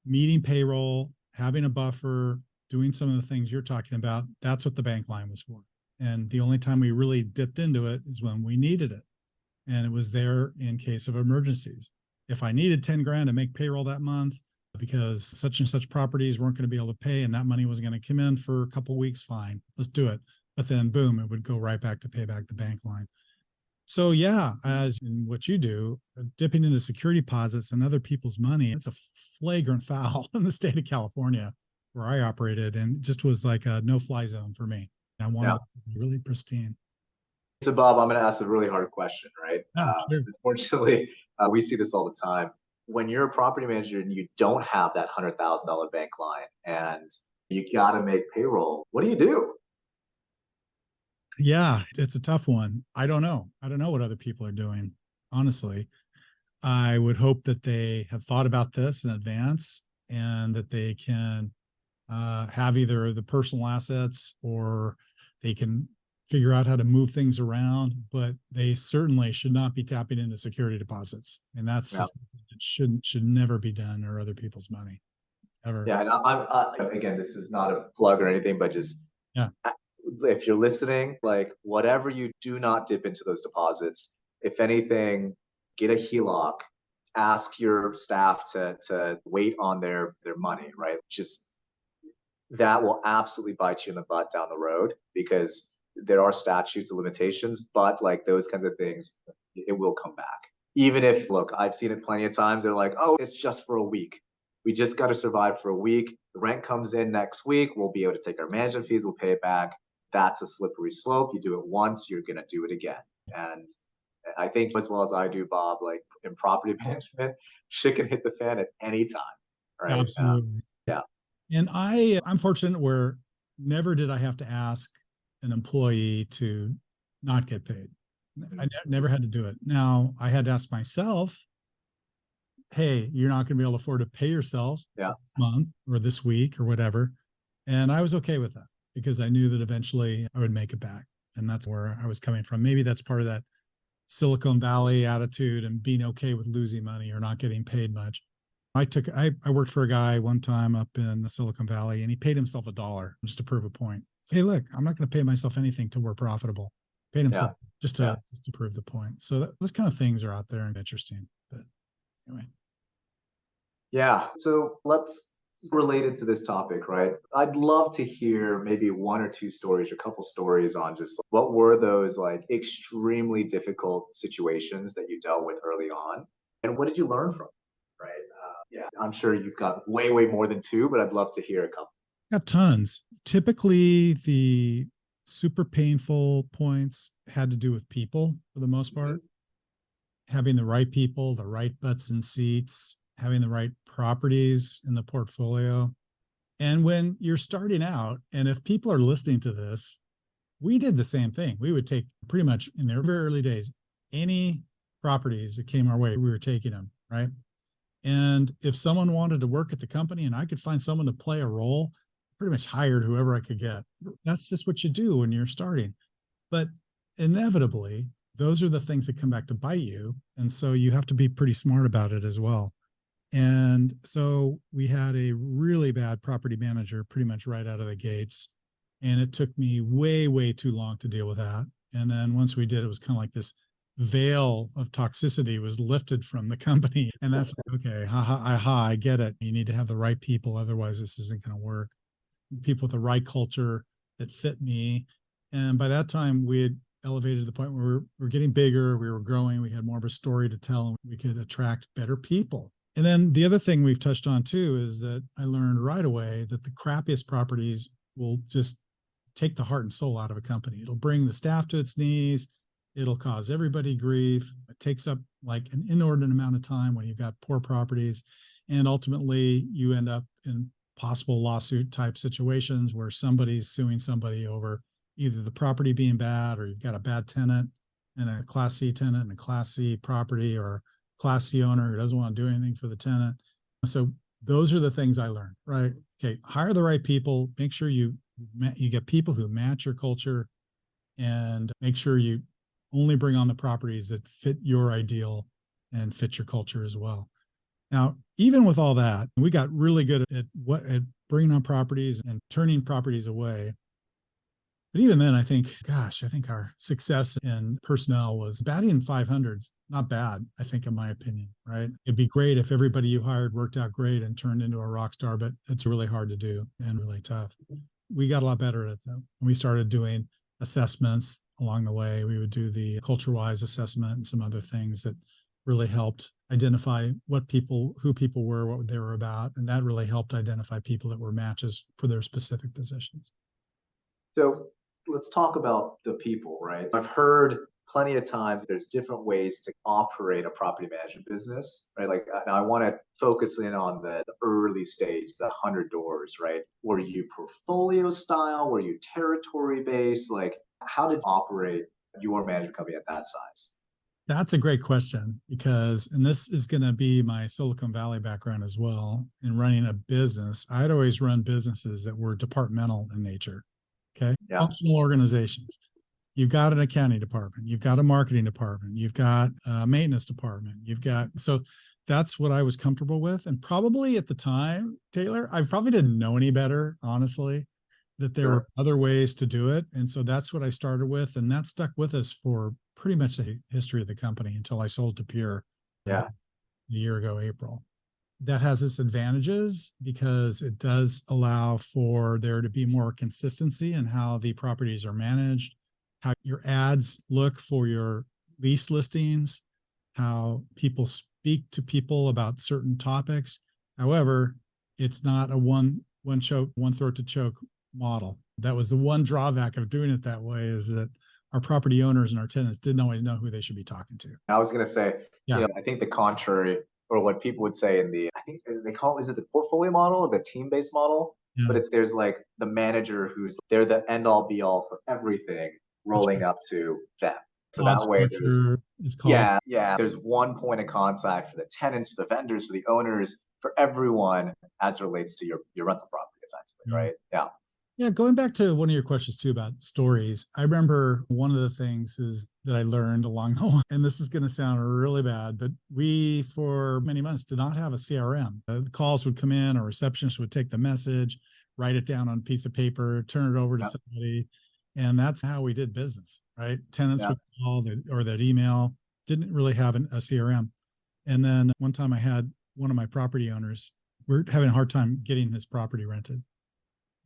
meeting payroll, having a buffer, doing some of the things you're talking about, that's what the bank line was for. And the only time we really dipped into it is when we needed it. And it was there in case of emergencies. If I needed 10 grand to make payroll that month because such and such properties weren't going to be able to pay and that money was going to come in for a couple of weeks, fine, let's do it. But then boom, it would go right back to pay back the bank line. So yeah, as in what you do, dipping into security deposits and other people's money, it's a flagrant foul in the state of California where I operated, and it just was like a no-fly zone for me. I wanted Yeah. it to be really pristine. So, Bob, I'm going to ask a really hard question, right? Yeah, sure. Unfortunately, we see this all the time. When you're a property manager and you don't have that $100,000 bank line and you got to make payroll, what do you do? Yeah, it's a tough one. I don't know. I don't know what other people are doing, honestly. I would hope that they have thought about this in advance and that they can have either the personal assets or they can figure out how to move things around, but they certainly should not be tapping into security deposits. And that's Yeah. just, it should never be done, or other people's money ever. Yeah. And again, this is not a plug or anything, but just Yeah. if you're listening, like whatever you do not dip into those deposits, if anything, get a HELOC, ask your staff to wait on their money, right? Just that will absolutely bite you in the butt down the road because there are statutes of limitations, but like those kinds of things, it will come back. Even if, look, I've seen it plenty of times. They're like, oh, it's just for a week. We just got to survive for a week. The rent comes in next week. We'll be able to take our management fees. We'll pay it back. That's a slippery slope. You do it once, you're going to do it again. And I think, as well as I do, Bob, like in property management, shit can hit the fan at any time, right? Absolutely. Yeah. And I'm fortunate where never did I have to ask an employee to not get paid. Never had to do it. Now I had to ask myself, hey, you're not going to be able to afford to pay yourself this month or this week or whatever. And I was okay with that because I knew that eventually I would make it back. And that's where I was coming from. Maybe that's part of that Silicon Valley attitude and being okay with losing money or not getting paid much. I worked for a guy one time up in the Silicon Valley, and he paid himself $1 just to prove a point. Hey, look, I'm not going to pay myself anything till we're profitable. Paid himself just to prove the point. So those kind of things are out there and interesting. But anyway. Yeah. So let's relate it to this topic, right? I'd love to hear maybe one or two stories or a couple stories on just what were those like extremely difficult situations that you dealt with early on, and what did you learn from it, right? Yeah, I'm sure you've got way, way more than two, but I'd love to hear a couple. Got tons. Typically, the super painful points had to do with people for the most part. Having the right people, the right butts and seats, having the right properties in the portfolio. And when you're starting out, and if people are listening to this, we did the same thing. We would take pretty much in their very early days, any properties that came our way, we were taking them, right? And if someone wanted to work at the company and I could find someone to play a role, pretty much hired whoever I could get. That's just what you do when you're starting. But inevitably, those are the things that come back to bite you. And so you have to be pretty smart about it as well. And so we had a really bad property manager pretty much right out of the gates. And it took me way, way too long to deal with that. And then once we did, it was kind of like this veil of toxicity was lifted from the company. And that's okay. I get it. You need to have the right people. Otherwise, this isn't going to work. People with the right culture that fit me. And by that time, we had elevated to the point where we're getting bigger, we were growing, we had more of a story to tell, and we could attract better people. And then the other thing we've touched on too is that I learned right away that the crappiest properties will just take the heart and soul out of a company. It'll bring the staff to its knees. It'll cause everybody grief. It takes up like an inordinate amount of time when you've got poor properties. And ultimately, you end up in possible lawsuit type situations where somebody's suing somebody over either the property being bad, or you've got a bad tenant and a Class C tenant and a Class C property, or Class C owner who doesn't want to do anything for the tenant. So those are the things I learned, right? Okay, hire the right people, make sure you get people who match your culture, and make sure you only bring on the properties that fit your ideal and fit your culture as well. Now, even with all that, we got really good at bringing on properties and turning properties away. But even then, I think our success in personnel was batting 500s, not bad, I think, in my opinion, right? It'd be great if everybody you hired worked out great and turned into a rock star, but it's really hard to do and really tough. We got a lot better at it, though. We started doing assessments along the way. We would do the culture-wise assessment and some other things that really helped identify who people were, what they were about. And that really helped identify people that were matches for their specific positions. So let's talk about the people, right? I've heard plenty of times there's different ways to operate a property management business, right? Like now I want to focus in on the early stage, the 100 doors, right? Were you portfolio style? Were you territory based? Like how did you operate your management company at that size? That's a great question because, and this is going to be my Silicon Valley background as well. In running a business, I'd always run businesses that were departmental in nature. Okay. Yeah. Functional organizations. You've got an accounting department. You've got a marketing department. You've got a maintenance department. So that's what I was comfortable with. And probably at the time, Taylor, I probably didn't know any better, honestly, that there were other ways to do it. And so that's what I started with. And that stuck with us for pretty much the history of the company until I sold to Pure a year ago, April. That has its advantages because it does allow for there to be more consistency in how the properties are managed, how your ads look for your lease listings, how people speak to people about certain topics. However, it's not a one throat to choke model. That was the one drawback of doing it that way, is that our property owners and our tenants didn't always know who they should be talking to. I was going to say, I think the contrary, or what people would say I think they call is it the portfolio model or the team-based model? Yeah. But there's like the manager they're the end all be all for everything rolling up to them. So that way there's one point of contact for the tenants, for the vendors, for the owners, for everyone as it relates to your rental property effectively, right? Yeah. Yeah, going back to one of your questions too about stories, I remember one of the things is that I learned along the way, and this is going to sound really bad, but we for many months did not have a CRM. The calls would come in, a receptionist would take the message, write it down on a piece of paper, turn it over to somebody, and that's how we did business, right? Tenants would call or they'd email, didn't really have a CRM. And then one time I had one of my property owners, we're having a hard time getting his property rented.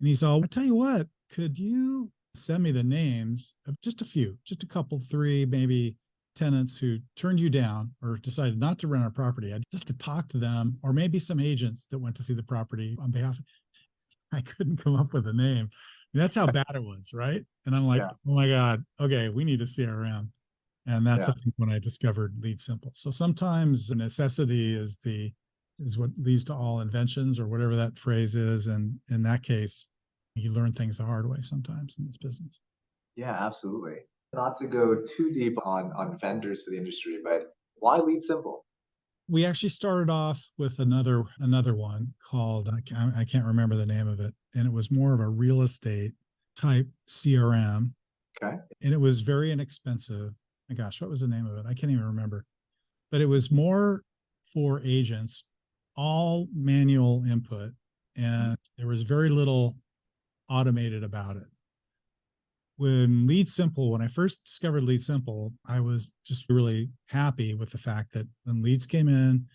And he's all, I'll tell you what, could you send me the names of just a couple, 3, maybe tenants who turned you down or decided not to rent our property, just to talk to them, or maybe some agents that went to see the property on behalf of, I couldn't come up with a name. That's how bad it was, right? And I'm like, oh my God, okay, we need a CRM. And that's I think when I discovered Lead Simple. So sometimes the necessity is what leads to all inventions, or whatever that phrase is. And in that case, you learn things the hard way sometimes in this business. Yeah, absolutely. Not to go too deep on vendors for the industry, but why Lead Simple? We actually started off with another one called, I can't remember the name of it. And it was more of a real estate type CRM. Okay. And it was very inexpensive. My gosh, what was the name of it? I can't even remember. But it was more for agents, all manual input, and there was very little automated about it. When I first discovered Lead Simple, I was just really happy with the fact that when leads came in,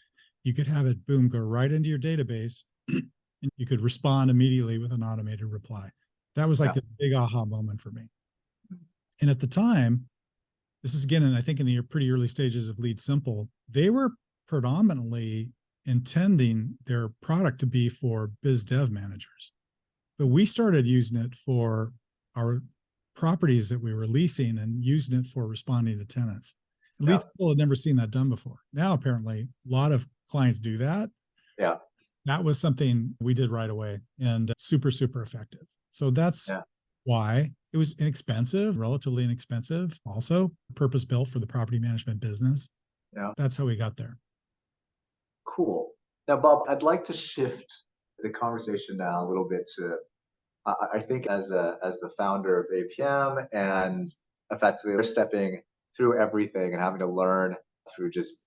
you could have it, boom, go right into your database, and you could respond immediately with an automated reply. That was like the big aha moment for me. And at the time, this is again, and I think in the pretty early stages of Lead Simple, they were predominantly intending their product to be for biz dev managers. But we started using it for our properties that we were leasing and using it for responding to tenants. At Yeah. least people had never seen that done before. Now, apparently, a lot of clients do that. Yeah. That was something we did right away and super, super effective. So that's Yeah. why it was inexpensive, relatively inexpensive, also purpose built for the property management business. Yeah. That's how we got there. Cool. Now, Bob, I'd like to shift the conversation now a little bit to I think as the founder of APM and effectively they're stepping through everything and having to learn through just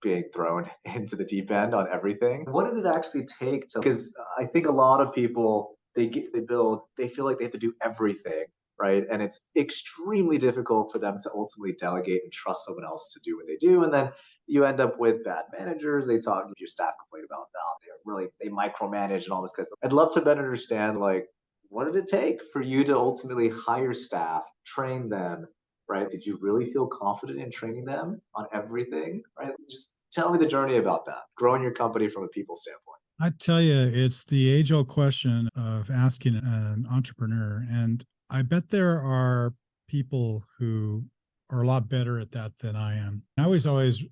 being thrown into the deep end on everything. What did it actually take to? Because I think a lot of people they feel like they have to do everything, right? And it's extremely difficult for them to ultimately delegate and trust someone else to do what they do, and then you end up with bad managers. They talk your staff complain about that. They micromanage and all this kind of stuff. I'd love to better understand like what did it take for you to ultimately hire staff, train them, right? Did you really feel confident in training them on everything, right? Just tell me the journey about that, growing your company from a people standpoint. I tell you, it's the age old question of asking an entrepreneur. And I bet there are people who are a lot better at that than I am. I was always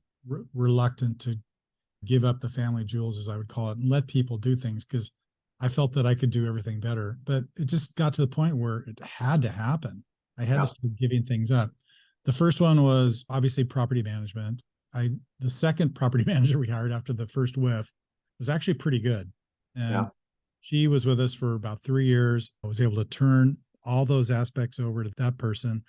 reluctant to give up the family jewels, as I would call it, and let people do things because I felt that I could do everything better. But it just got to the point where it had to happen. I had Yeah. to start giving things up. The first one was obviously property management. The second property manager we hired after the first whiff was actually pretty good. And Yeah. she was with us for about 3 years. I was able to turn all those aspects over to that person.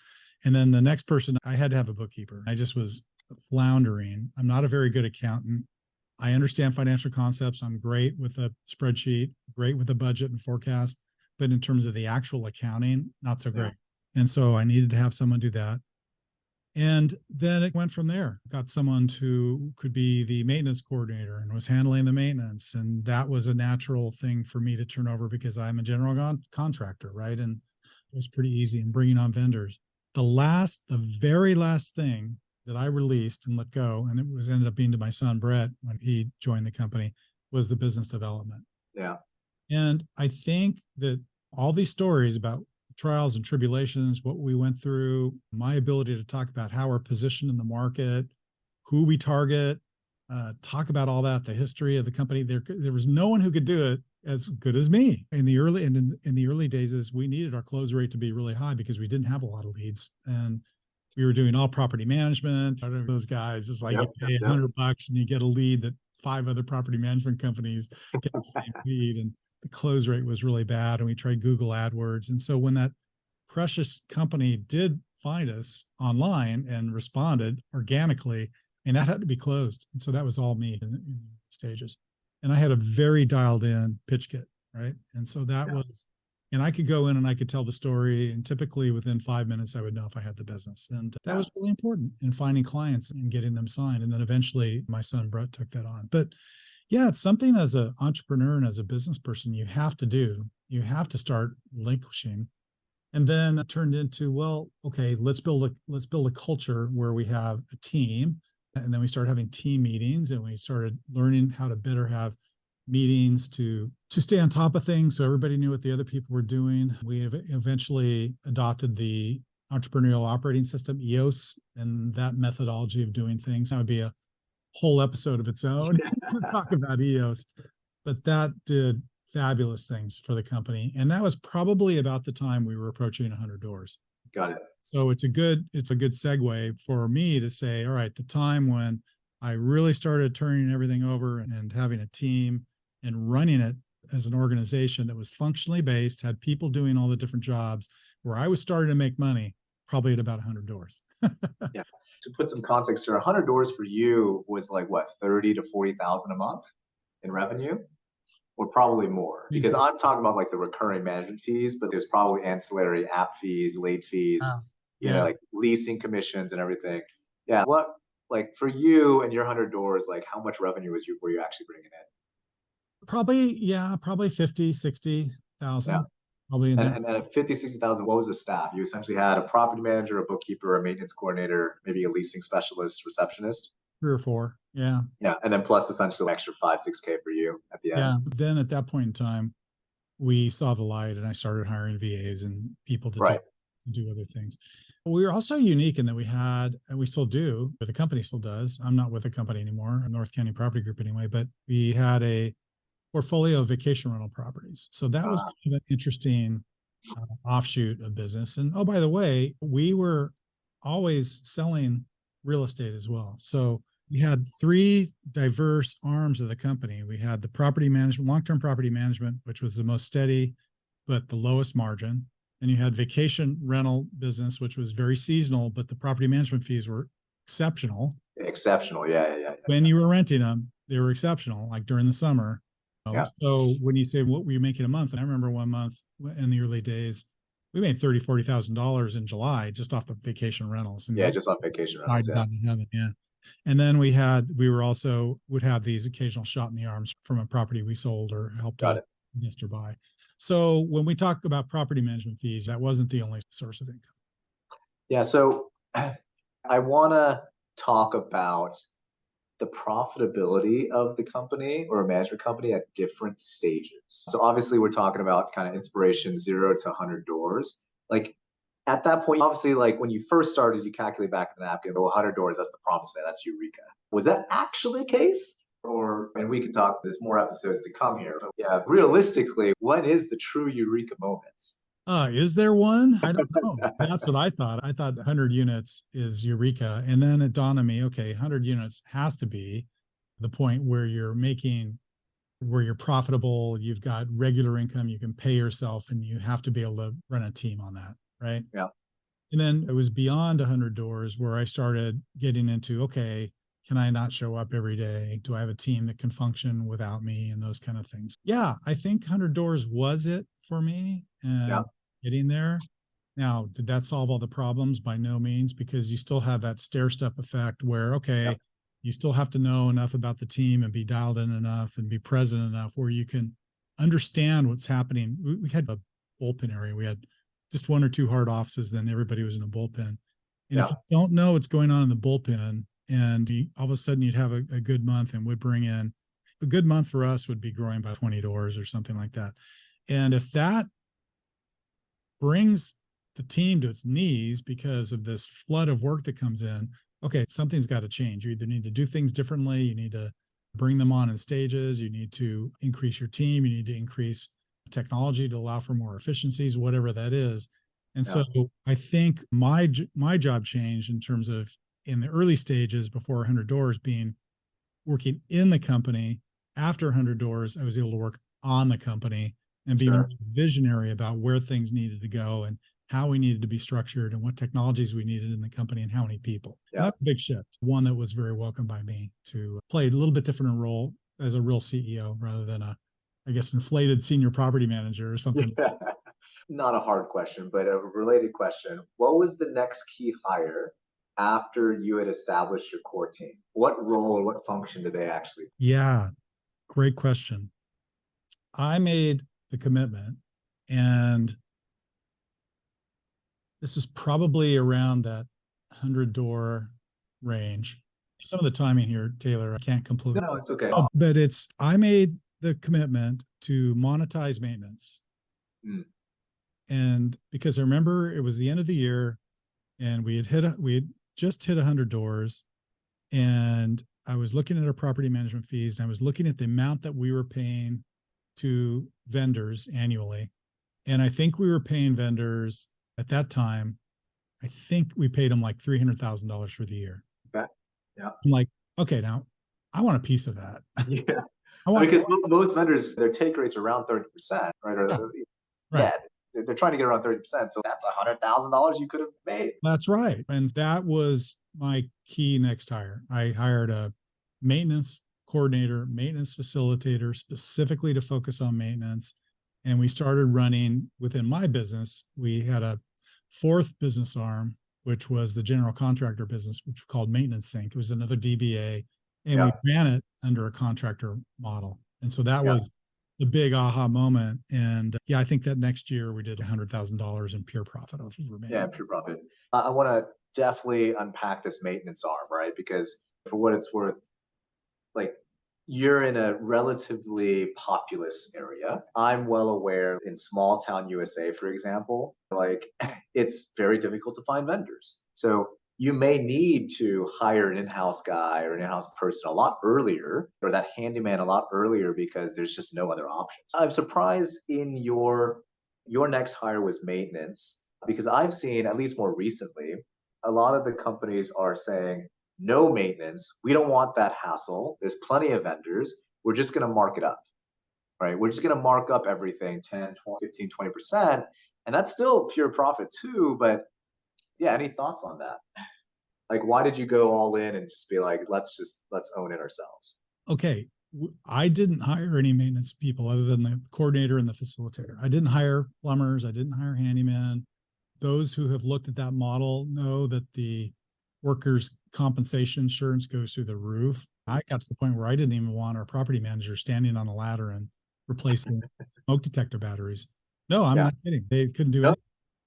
And then the next person, I had to have a bookkeeper. I just was floundering. I'm not a very good accountant. I understand financial concepts. I'm great with a spreadsheet, great with a budget and forecast, but in terms of the actual accounting, not so great. And so I needed to have someone do that. And then it went from there. Got someone who could be the maintenance coordinator and was handling the maintenance. And that was a natural thing for me to turn over because I'm a general contractor, right? And it was pretty easy in bringing on vendors. The very last thing that I released and let go, and it was ended up being to my son Brett when he joined the company, was the business development. Yeah. And I think that all these stories about trials and tribulations, what we went through, my ability to talk about how we're positioned in the market, who we target, talk about all that, the history of the company. There was no one who could do it as good as me in the early days. Is we needed our close rate to be really high because we didn't have a lot of leads, and we were doing all property management. Those guys, it's like you pay $100 and you get a lead that 5 other property management companies get the same lead, and the close rate was really bad. And we tried Google AdWords. And so when that precious company did find us online and responded organically, and that had to be closed. And so that was all me in stages. And I had a very dialed in pitch kit, right? And so that was, and I could go in and I could tell the story. And typically within 5 minutes, I would know if I had the business. And that was really important in finding clients and getting them signed. And then eventually my son, Brett, took that on. But yeah, it's something as an entrepreneur and as a business person you have to do. You have to start relinquishing. And then it turned into, well, okay, let's build a culture where we have a team. And then we started having team meetings and we started learning how to better have meetings to stay on top of things so everybody knew what the other people were doing. We eventually adopted the entrepreneurial operating system, EOS, and that methodology of doing things. That would be a whole episode of its own to talk about EOS, but that did fabulous things for the company. And that was probably about the time we were approaching 100 doors. Got it. So it's a good segue for me to say, all right, the time when I really started turning everything over and having a team and running it as an organization that was functionally based, had people doing all the different jobs, where I was starting to make money, probably at about 100 doors. Yeah. To put some context here, 100 doors for you was like what, 30 to 40,000 a month in revenue, or probably more? Because I'm talking about like the recurring management fees, but there's probably ancillary app fees, late fees, like leasing commissions and everything. Yeah. What, like for you and your 100 doors, like how much revenue were you actually bringing in? Probably 50, 60,000. probably in that And at 50, 60,000, what was the staff? You essentially had a property manager, a bookkeeper, a maintenance coordinator, maybe a leasing specialist, receptionist. 3 or 4. Yeah. Yeah. And then plus essentially an extra 5, 6K for you at the end. Yeah. Then at that point in time, we saw the light and I started hiring VAs and people Right. to do other things. We were also unique in that we had, and we still do, but the company still does. I'm not with the company anymore, North County Property Group anyway, but we had a portfolio of vacation rental properties. So that was Uh, kind of an interesting offshoot of business. And oh, by the way, we were always selling real estate as well. So we had 3 diverse arms of the company. We had the property management, long-term property management, which was the most steady, but the lowest margin. And you had vacation rental business, which was very seasonal, but the property management fees were exceptional. exceptional. Yeah. When you were renting them, they were exceptional, like during the summer. Yeah. So when you say what were you making a month, and I remember one month in the early days, we made $30,000-$40,000 in July just off the vacation rentals, and Yeah. Just on vacation I rentals. Yeah. did heaven, yeah. And then we were also would have these occasional shot in the arms from a property we sold or helped Got a it. investor buy. So when we talk about property management fees, that wasn't the only source of income. Yeah. So I want to talk about the profitability of the company or a management company at different stages. So obviously we're talking about kind of inspiration 0 to 100 doors. Like at that point, obviously, like when you first started, you calculate back in the napkin, the 100 doors, that's the promise day, that's Eureka. Was that actually the case? Or, and we can talk, there's more episodes to come here. But yeah, realistically, when is the true Eureka moment? Is there one? I don't know. That's what I thought. I thought 100 units is Eureka. And then it dawned on me, okay, 100 units has to be the point where where you're profitable, you've got regular income, you can pay yourself, and you have to be able to run a team on that. Right. Yeah. And then it was beyond 100 doors where I started getting into, okay, can I not show up every day? Do I have a team that can function without me and those kind of things? Yeah, I think 100 doors was it for me Yeah. and getting there. Now, did that solve all the problems? By no means, because you still have that stair step effect where, okay, Yeah. you still have to know enough about the team and be dialed in enough and be present enough where you can understand what's happening. We had a bullpen area. We had just 1 or 2 hard offices, then everybody was in a bullpen. And if Yeah. you don't know what's going on in the bullpen, and all of a sudden you'd have a good month and would bring in a good month for us would be growing by 20 doors or something like that. And if that brings the team to its knees because of this flood of work that comes in, okay, something's got to change. You either need to do things differently, you need to bring them on in stages, you need to increase your team, you need to increase technology to allow for more efficiencies, whatever that is. And Yeah. so I think my job changed in terms of in the early stages before 100 doors being working in the company. After 100 doors, I was able to work on the company and be more Sure. visionary about where things needed to go and how we needed to be structured and what technologies we needed in the company and how many people. And Yeah. that's a big shift, one that was very welcome by me to play a little bit different role as a real CEO rather than a, I guess, inflated senior property manager or something. Yeah. Not a hard question, but a related question. What was the next key hire after you had established your core team? What role or what function did they actually? Yeah, great question. I made the commitment, and this is probably around that 100 door range. Some of the timing here, Taylor, I can't No, completely. no, it's okay. Oh, but I made the commitment to monetize maintenance. Mm. And because I remember it was the end of the year and we had just hit 100 doors, and I was looking at our property management fees and I was looking at the amount that we were paying to vendors annually. And I think we were paying vendors at that time, I think we paid them like $300,000 for the year. Okay. Yeah. I'm like, okay, now I want a piece of that. Yeah. I want, Because most vendors, their take rates are around 30%, right? yeah, Or, right. yeah, they're trying to get around 30%. So that's $100,000 you could have made. That's right. And that was my key next hire. I hired a maintenance coordinator, maintenance facilitator, specifically to focus on maintenance. And we started running within my business. We had a 4th business arm, which was the general contractor business, which we called Maintenance Sync. It was another DBA, and Yeah. we ran it under a contractor model. And so that Yeah. was the big aha moment. And yeah, I think that next year we did $100,000 in pure profit off of Yeah, remaining. pure profit. I want to definitely unpack this maintenance arm, right? Because for what it's worth, like you're in a relatively populous area. I'm well aware in small town USA, for example, like it's very difficult to find vendors. So you may need to hire an in-house guy or an in-house person a lot earlier, or that handyman a lot earlier because there's just no other options. I'm surprised in your next hire was maintenance because I've seen, at least more recently, a lot of the companies are saying no maintenance. We don't want that hassle. There's plenty of vendors. We're just going to mark it up, right? We're just going to mark up everything 10, 20, 15, 20%. And that's still pure profit too. But yeah, any thoughts on that? Like, why did you go all in and just be like, let's own it ourselves? Okay. I didn't hire any maintenance people other than the coordinator and the facilitator. I didn't hire plumbers. I didn't hire handymen. Those who have looked at that model know that the workers' compensation insurance goes through the roof. I got to the point where I didn't even want our property manager standing on a ladder and replacing smoke detector batteries. No, I'm Yeah. not kidding. They couldn't do No, it.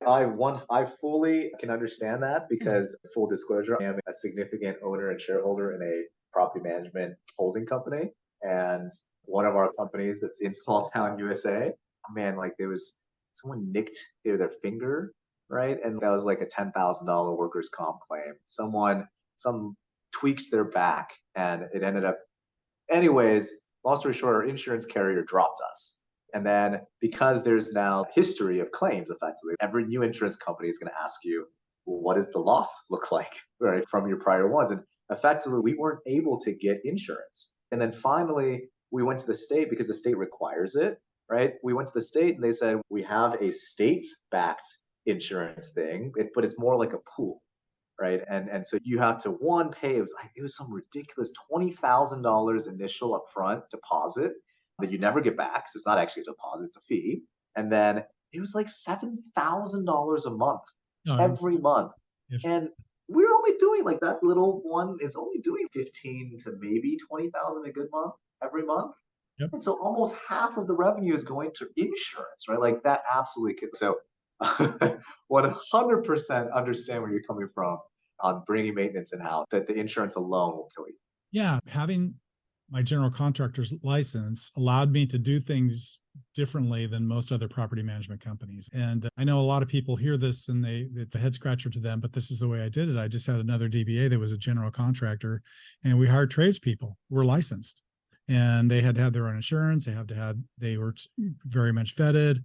I fully can understand that because full disclosure, I am a significant owner and shareholder in a property management holding company. And one of our companies that's in small town USA, man, like there was someone nicked their finger, right? And that was like a $10,000 workers' comp claim. Some tweaked their back and it ended up, anyways, long story short, our insurance carrier dropped us. And then because there's now history of claims, effectively, every new insurance company is going to ask you, well, what does the loss look like, right, from your prior ones? And effectively, we weren't able to get insurance. And then finally, we went to the state because the state requires it, right? We went to the state and they said, we have a state backed insurance thing, but it's more like a pool, right? And so you have to one pay. It was some ridiculous $20,000 initial upfront deposit that you never get back. So it's not actually a deposit; it's a fee. And then it was like $7,000 a month No, every month, if, and we're only doing like that little one is only doing 15 to maybe 20,000 a good month every month. yep. And so almost half of the revenue is going to insurance, right? Like that absolutely could. So 100% understand where you're coming from on bringing maintenance in house, that the insurance alone will kill you. Yeah, having my general contractor's license allowed me to do things differently than most other property management companies. And I know a lot of people hear this and it's a head scratcher to them, but this is the way I did it. I just had another DBA that was a general contractor and we hired tradespeople who were licensed and they had to have their own insurance. They were very much vetted.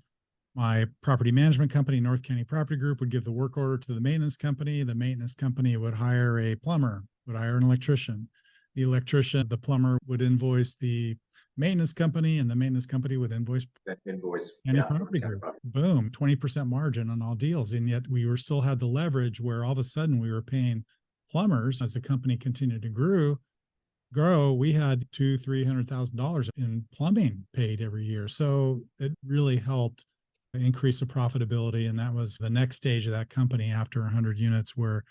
My property management company, North County Property Group, would give the work order to the maintenance company. The maintenance company would hire a plumber, would hire an electrician. The plumber would invoice the maintenance company, and the maintenance company would invoice That invoice, any yeah, property group. Boom, 20% margin on all deals. And yet we were still had the leverage where all of a sudden we were paying plumbers as the company continued to grow. We had $200,000-300,000 in plumbing paid every year. So it really helped increase the profitability. And that was the next stage of that company after 100 units where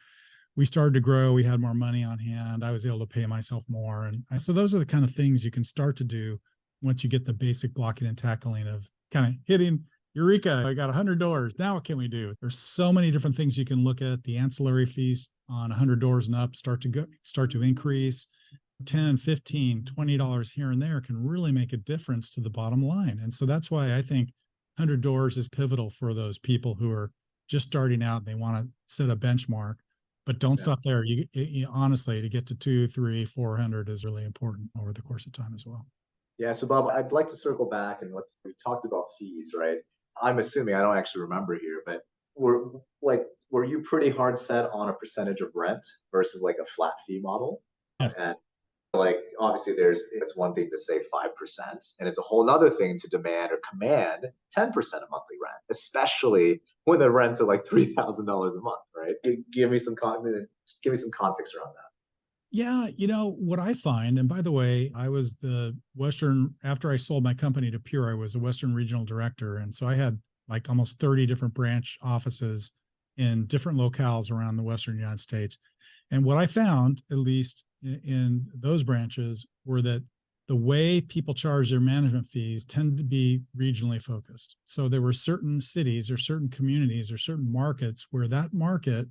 we started to grow. We had more money on hand. I was able to pay myself more. And so those are the kind of things you can start to do once you get the basic blocking and tackling of kind of hitting Eureka. I got 100 doors. Now what can we do? There's so many different things you can look at. The ancillary fees on 100 doors and up start to increase. 10, 15, $20 here and there can really make a difference to the bottom line. And so that's why I think 100 doors is pivotal for those people who are just starting out and they want to set a benchmark, but don't stop there. You honestly, to get to 2, 3, 400 is really important over the course of time as well. Yeah. So Bob, I'd like to circle back and we talked about fees, right? I'm assuming I don't actually remember here, but were you pretty hard set on a percentage of rent versus like a flat fee model? And Yes. like obviously it's one thing to say 5%, and it's a whole other thing to demand or command 10% of monthly rent, especially when the rents are like $3,000 a month, right? Give me some context around that. Yeah, what I find, and by the way, I was after I sold my company to Pure, I was a Western regional director. And so I had like almost 30 different branch offices in different locales around the Western United States. And what I found, at least in those branches, were that the way people charge their management fees tend to be regionally focused. So there were certain cities or certain communities or certain markets where that market,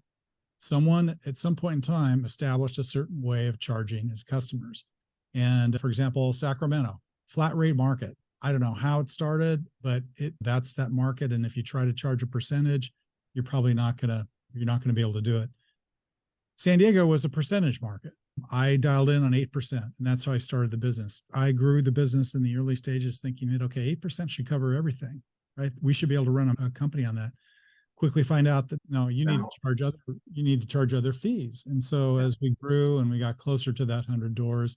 someone at some point in time established a certain way of charging his customers. And for example, Sacramento, flat rate market. I don't know how it started, but that's that market. And if you try to charge a percentage, you're probably not gonna be able to do it. San Diego was a percentage market. I dialed in on 8%, and that's how I started the business. I grew the business in the early stages thinking that, okay, 8% should cover everything, right? We should be able to run a company on that. Quickly find out that no, you need to charge other fees. And so as we grew and we got closer to that 100 doors,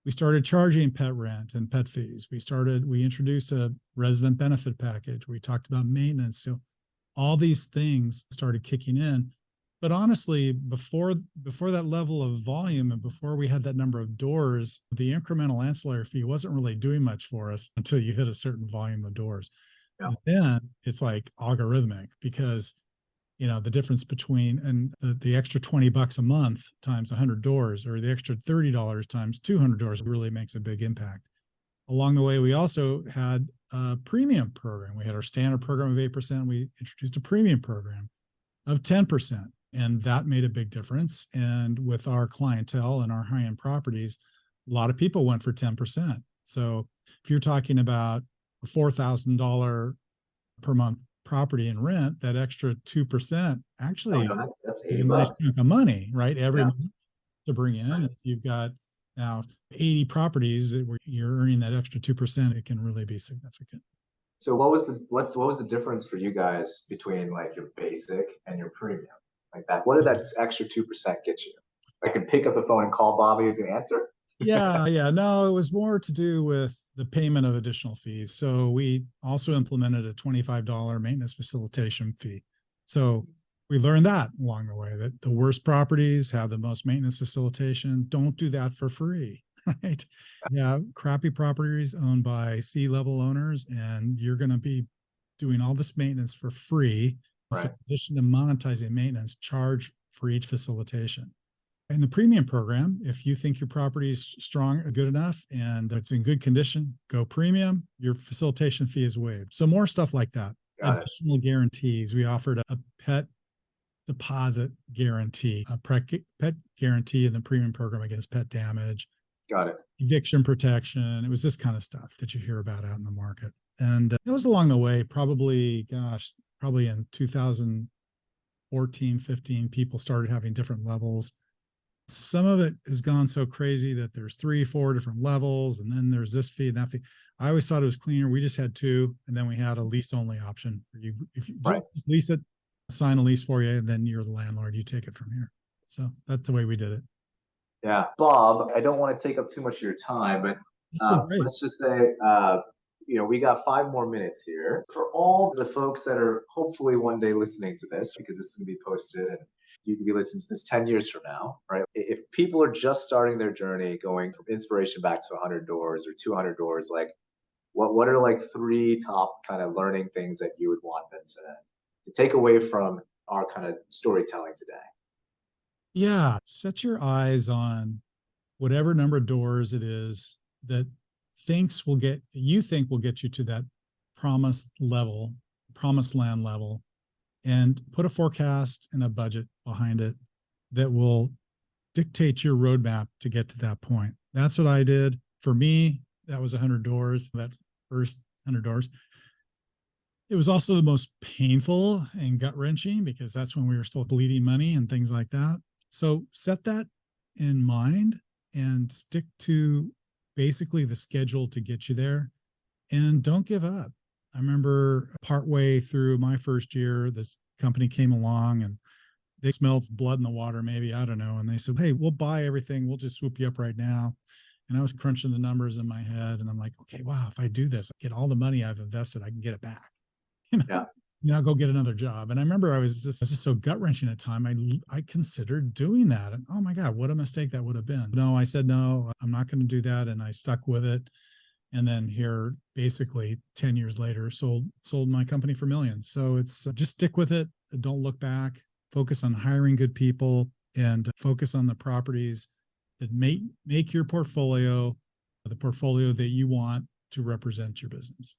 we started charging pet rent and pet fees. We introduced a resident benefit package. We talked about maintenance. So all these things started kicking in. But honestly, before that level of volume and before we had that number of doors, the incremental ancillary fee wasn't really doing much for us until you hit a certain volume of doors. Yeah. And then it's like algorithmic because, the difference between and the extra $20 a month times 100 doors or the extra $30 times 200 doors really makes a big impact. Along the way, we also had a premium program. We had our standard program of 8%. We introduced a premium program of 10%. And that made a big difference. And with our clientele and our high-end properties, a lot of people went for 10%. So if you're talking about a $4,000 per month property in rent, that extra 2% actually that's is a nice chunk of money, right? Every month to bring in. Right. If you've got now 80 properties where you're earning that extra 2%, it can really be significant. So what was the difference for you guys between like your basic and your premium? Like that, what did that extra 2% get you? I could pick up the phone and call Bobby as an answer. Yeah. No, it was more to do with the payment of additional fees. So we also implemented a $25 maintenance facilitation fee. So we learned that along the way that the worst properties have the most maintenance facilitation. Don't do that for free, right? Yeah, crappy properties owned by C-level owners, and you're going to be doing all this maintenance for free. Right. So in addition to monetizing maintenance, charge for each facilitation. In the premium program, if you think your property is strong, good enough, and it's in good condition, go premium, your facilitation fee is waived. So more stuff like that. Additional guarantees. We offered a pet deposit guarantee, a pet guarantee in the premium program against pet damage. Got it. Eviction protection. It was this kind of stuff that you hear about out in the market. And it was along the way, probably in 2014, 15, people started having different levels. Some of it has gone so crazy that there's 3, 4 different levels, and then there's this fee and that fee. I always thought it was cleaner. We just had 2, and then we had a lease only option. If you just lease it, sign a lease for you, and then you're the landlord. You take it from here. So that's the way we did it. Yeah, Bob, I don't want to take up too much of your time, but let's just say, we got 5 more minutes here. For all the folks that are hopefully one day listening to this, because this is going to be posted and you can be listening to this 10 years from now, right? If people are just starting their journey going from inspiration back to 100 doors or 200 doors, like what are like 3 top kind of learning things that you would want them to take away from our kind of storytelling today? Yeah, set your eyes on whatever number of doors it is that you think will get you to that promised land level, and put a forecast and a budget behind it that will dictate your roadmap to get to that point. That's what I did. For me, that was 100 doors, that first 100 doors. It was also the most painful and gut-wrenching because that's when we were still bleeding money and things like that. So set that in mind and stick to basically the schedule to get you there, and don't give up. I remember partway through my first year, this company came along and they smelled blood in the water, maybe, I don't know. And they said, hey, we'll buy everything. We'll just swoop you up right now. And I was crunching the numbers in my head and I'm like, okay, wow, if I do this, I get all the money I've invested, I can get it back. Yeah. I'll go get another job. And I remember I was just so gut wrenching at the time. I considered doing that. And oh my God, what a mistake that would have been. No, I said, no, I'm not going to do that. And I stuck with it. And then here, basically 10 years later, sold my company for millions. So it's just stick with it. Don't look back. Focus on hiring good people and focus on the properties that make your portfolio the portfolio that you want to represent your business.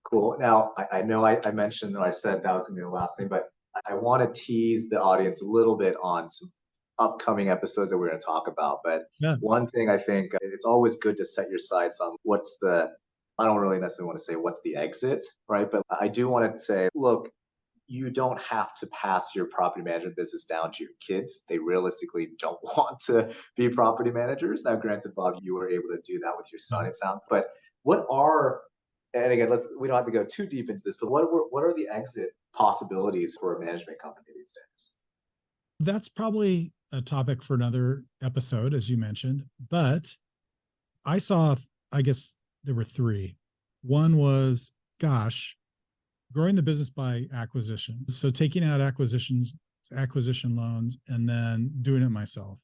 Cool. Now, I know I mentioned or I said that was going to be the last thing, but I want to tease the audience a little bit on some upcoming episodes that we're going to talk about. But Yeah. one thing I think it's always good to set your sights on I don't really necessarily want to say what's the exit, right? But I do want to say, look, you don't have to pass your property management business down to your kids. They realistically don't want to be property managers. Now, granted, Bob, you were able to do that with your son, it sounds. But what are, and again, we don't have to go too deep into this, but what are the exit possibilities for a management company these days? That's probably a topic for another episode, as you mentioned. But I saw, I guess there were three. One was, gosh, growing the business by acquisition. So taking out acquisition loans, and then doing it myself.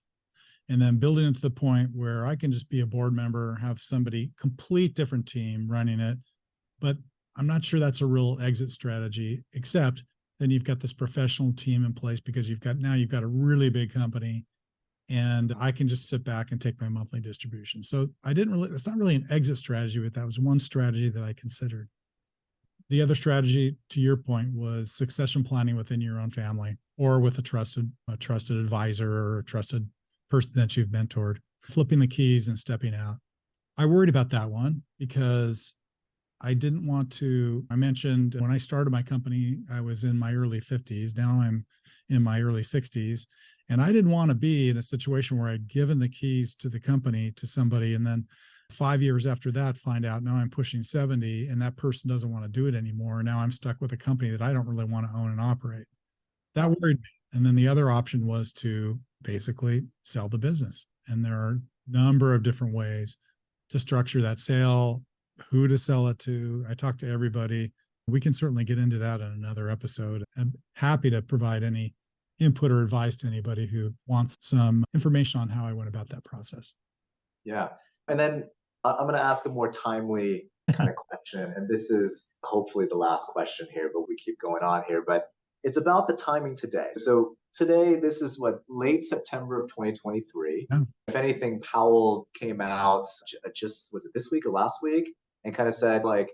And then building it to the point where I can just be a board member, have somebody complete different team running it. But I'm not sure that's a real exit strategy, except then you've got this professional team in place because you've got a really big company, and I can just sit back and take my monthly distribution. So it's not really an exit strategy, but that was one strategy that I considered. The other strategy, to your point, was succession planning within your own family or with a trusted advisor or a trusted person that you've mentored, flipping the keys and stepping out. I worried about that one because I didn't want to. I mentioned when I started my company, I was in my early 50s. Now I'm in my early 60s. And I didn't want to be in a situation where I'd given the keys to the company to somebody, and then 5 years after that, find out now I'm pushing 70 and that person doesn't want to do it anymore. And now I'm stuck with a company that I don't really want to own and operate. That worried me. And then the other option was to basically sell the business. And there are a number of different ways to structure that sale, who to sell it to. I talked to everybody. We can certainly get into that in another episode. I'm happy to provide any input or advice to anybody who wants some information on how I went about that process. Yeah. And then I'm going to ask a more timely kind of question. And this is hopefully the last question here, but we keep going on here. But it's about the timing today. So today, this is late September of 2023. Yeah. If anything, Powell came out was it this week or last week, and kind of said, like,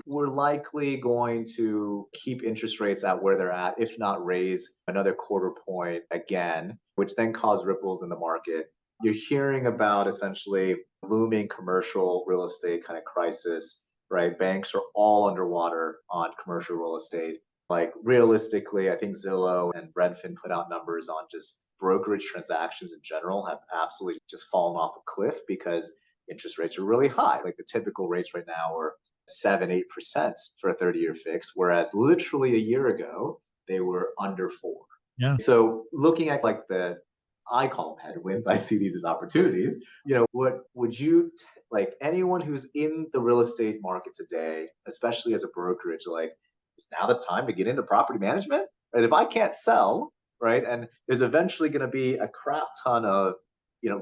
we're likely going to keep interest rates at where they're at, if not raise another quarter point again, which then caused ripples in the market. You're hearing about essentially looming commercial real estate kind of crisis, right? Banks are all underwater on commercial real estate. Like realistically, I think Zillow and Redfin put out numbers on just brokerage transactions in general have absolutely just fallen off a cliff because interest rates are really high. Like the typical rates right now are 7-8% for a 30-year fix, whereas literally a year ago they were under 4. Yeah. So looking at I call them headwinds. I see these as opportunities. What would you like anyone who's in the real estate market today, especially as a brokerage, like, is now the time to get into property management? Right? If I can't sell, right, and there's eventually going to be a crap ton of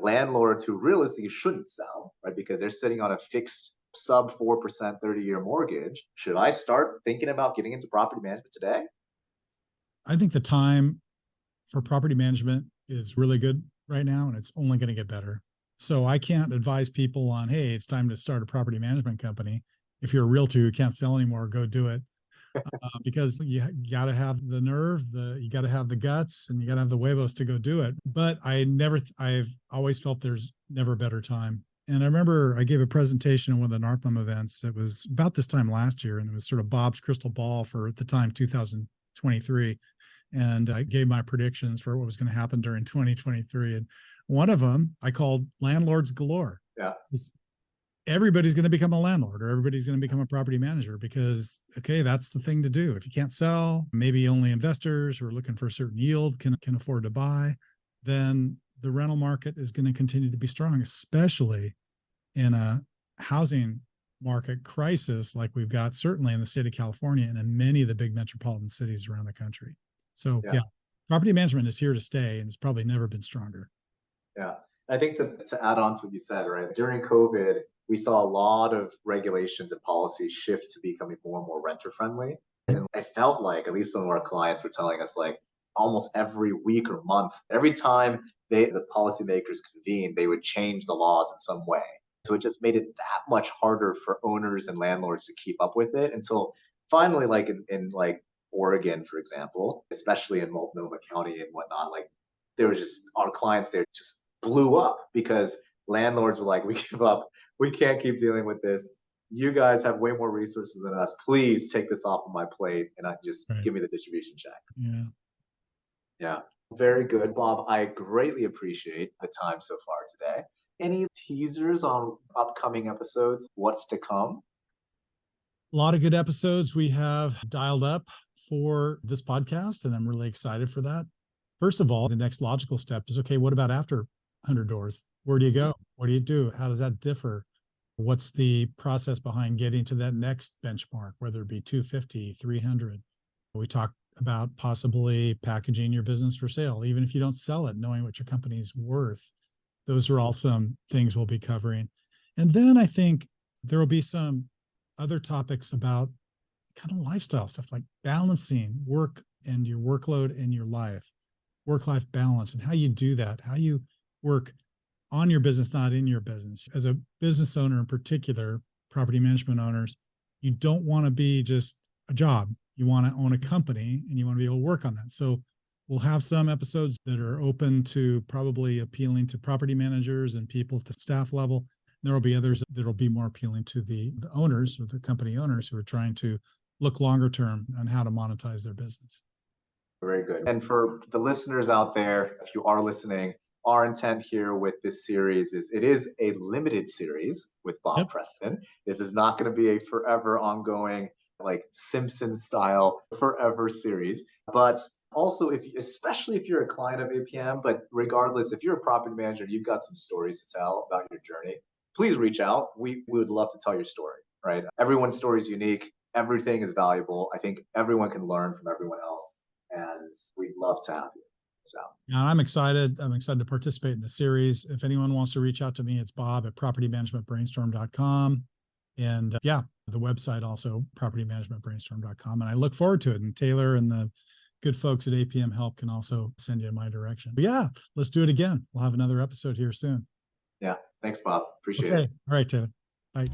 landlords who realistically shouldn't sell, right, because they're sitting on a fixed sub 4% 30-year mortgage. Should I start thinking about getting into property management today? I think the time for property management is really good right now, and it's only going to get better. So I can't advise people on, hey, it's time to start a property management company. If you're a realtor who can't sell anymore, go do it. Because you got to have the nerve, you got to have the guts, and you got to have the huevos to go do it. But I've always felt there's never a better time. And I remember I gave a presentation at one of the NARPM events. It was about this time last year, and it was sort of Bob's crystal ball for at the time 2023. And I gave my predictions for what was going to happen during 2023. And one of them I called landlords galore. Yeah. Everybody's going to become a landlord, or everybody's going to become a property manager because, okay, that's the thing to do. If you can't sell, maybe only investors who are looking for a certain yield can afford to buy, then the rental market is going to continue to be strong, especially in a housing market crisis like we've got certainly in the state of California and in many of the big metropolitan cities around the country. So yeah, property management is here to stay, and it's probably never been stronger. Yeah. I think to add on to what you said, right, during COVID, we saw a lot of regulations and policies shift to becoming more and more renter friendly. And I felt like, at least some of our clients were telling us, like almost every week or month, every time the policymakers convened, they would change the laws in some way. So it just made it that much harder for owners and landlords to keep up with it until finally, like in like Oregon, for example, especially in Multnomah County and whatnot, like there was just our clients there just blew up because landlords were like, we give up, we can't keep dealing with this. You guys have way more resources than us. Please take this off of my plate and just Right. give me the distribution check. Yeah. Yeah, very good, Bob. I greatly appreciate the time so far today. Any teasers on upcoming episodes? What's to come? A lot of good episodes we have dialed up for this podcast, and I'm really excited for that. First of all, the next logical step is, okay, what about after 100 doors? Where do you go? What do you do? How does that differ? What's the process behind getting to that next benchmark, whether it be 250, 300? We talked about possibly packaging your business for sale, even if you don't sell it, knowing what your company's worth. Those are all some things we'll be covering. And then I think there will be some other topics about kind of lifestyle stuff, like balancing work and your workload and your life, work-life balance, and how you do that, how you work on your business, not in your business. As a business owner in particular, property management owners, you don't want to be just a job. You want to own a company and you want to be able to work on that. So we'll have some episodes that are open to probably appealing to property managers and people at the staff level. There will be others that will be more appealing to the owners or the company owners who are trying to look longer term on how to monetize their business. Very good. And for the listeners out there, if you are listening, our intent here with this series is it is a limited series with Bob Preston. This is not going to be a forever ongoing, like Simpsons style forever series. But also, especially if you're a client of APM, but regardless, if you're a property manager, you've got some stories to tell about your journey, please reach out. We would love to tell your story, right? Everyone's story is unique. Everything is valuable. I think everyone can learn from everyone else, and we'd love to have you. So now I'm excited. I'm excited to participate in the series. If anyone wants to reach out to me, it's Bob at propertymanagementbrainstorm.com. And yeah, the website also propertymanagementbrainstorm.com. And I look forward to it. And Taylor and the good folks at APM Help can also send you in my direction. But yeah, let's do it again. We'll have another episode here soon. Yeah. Thanks, Bob. Appreciate it. All right, Taylor. Bye.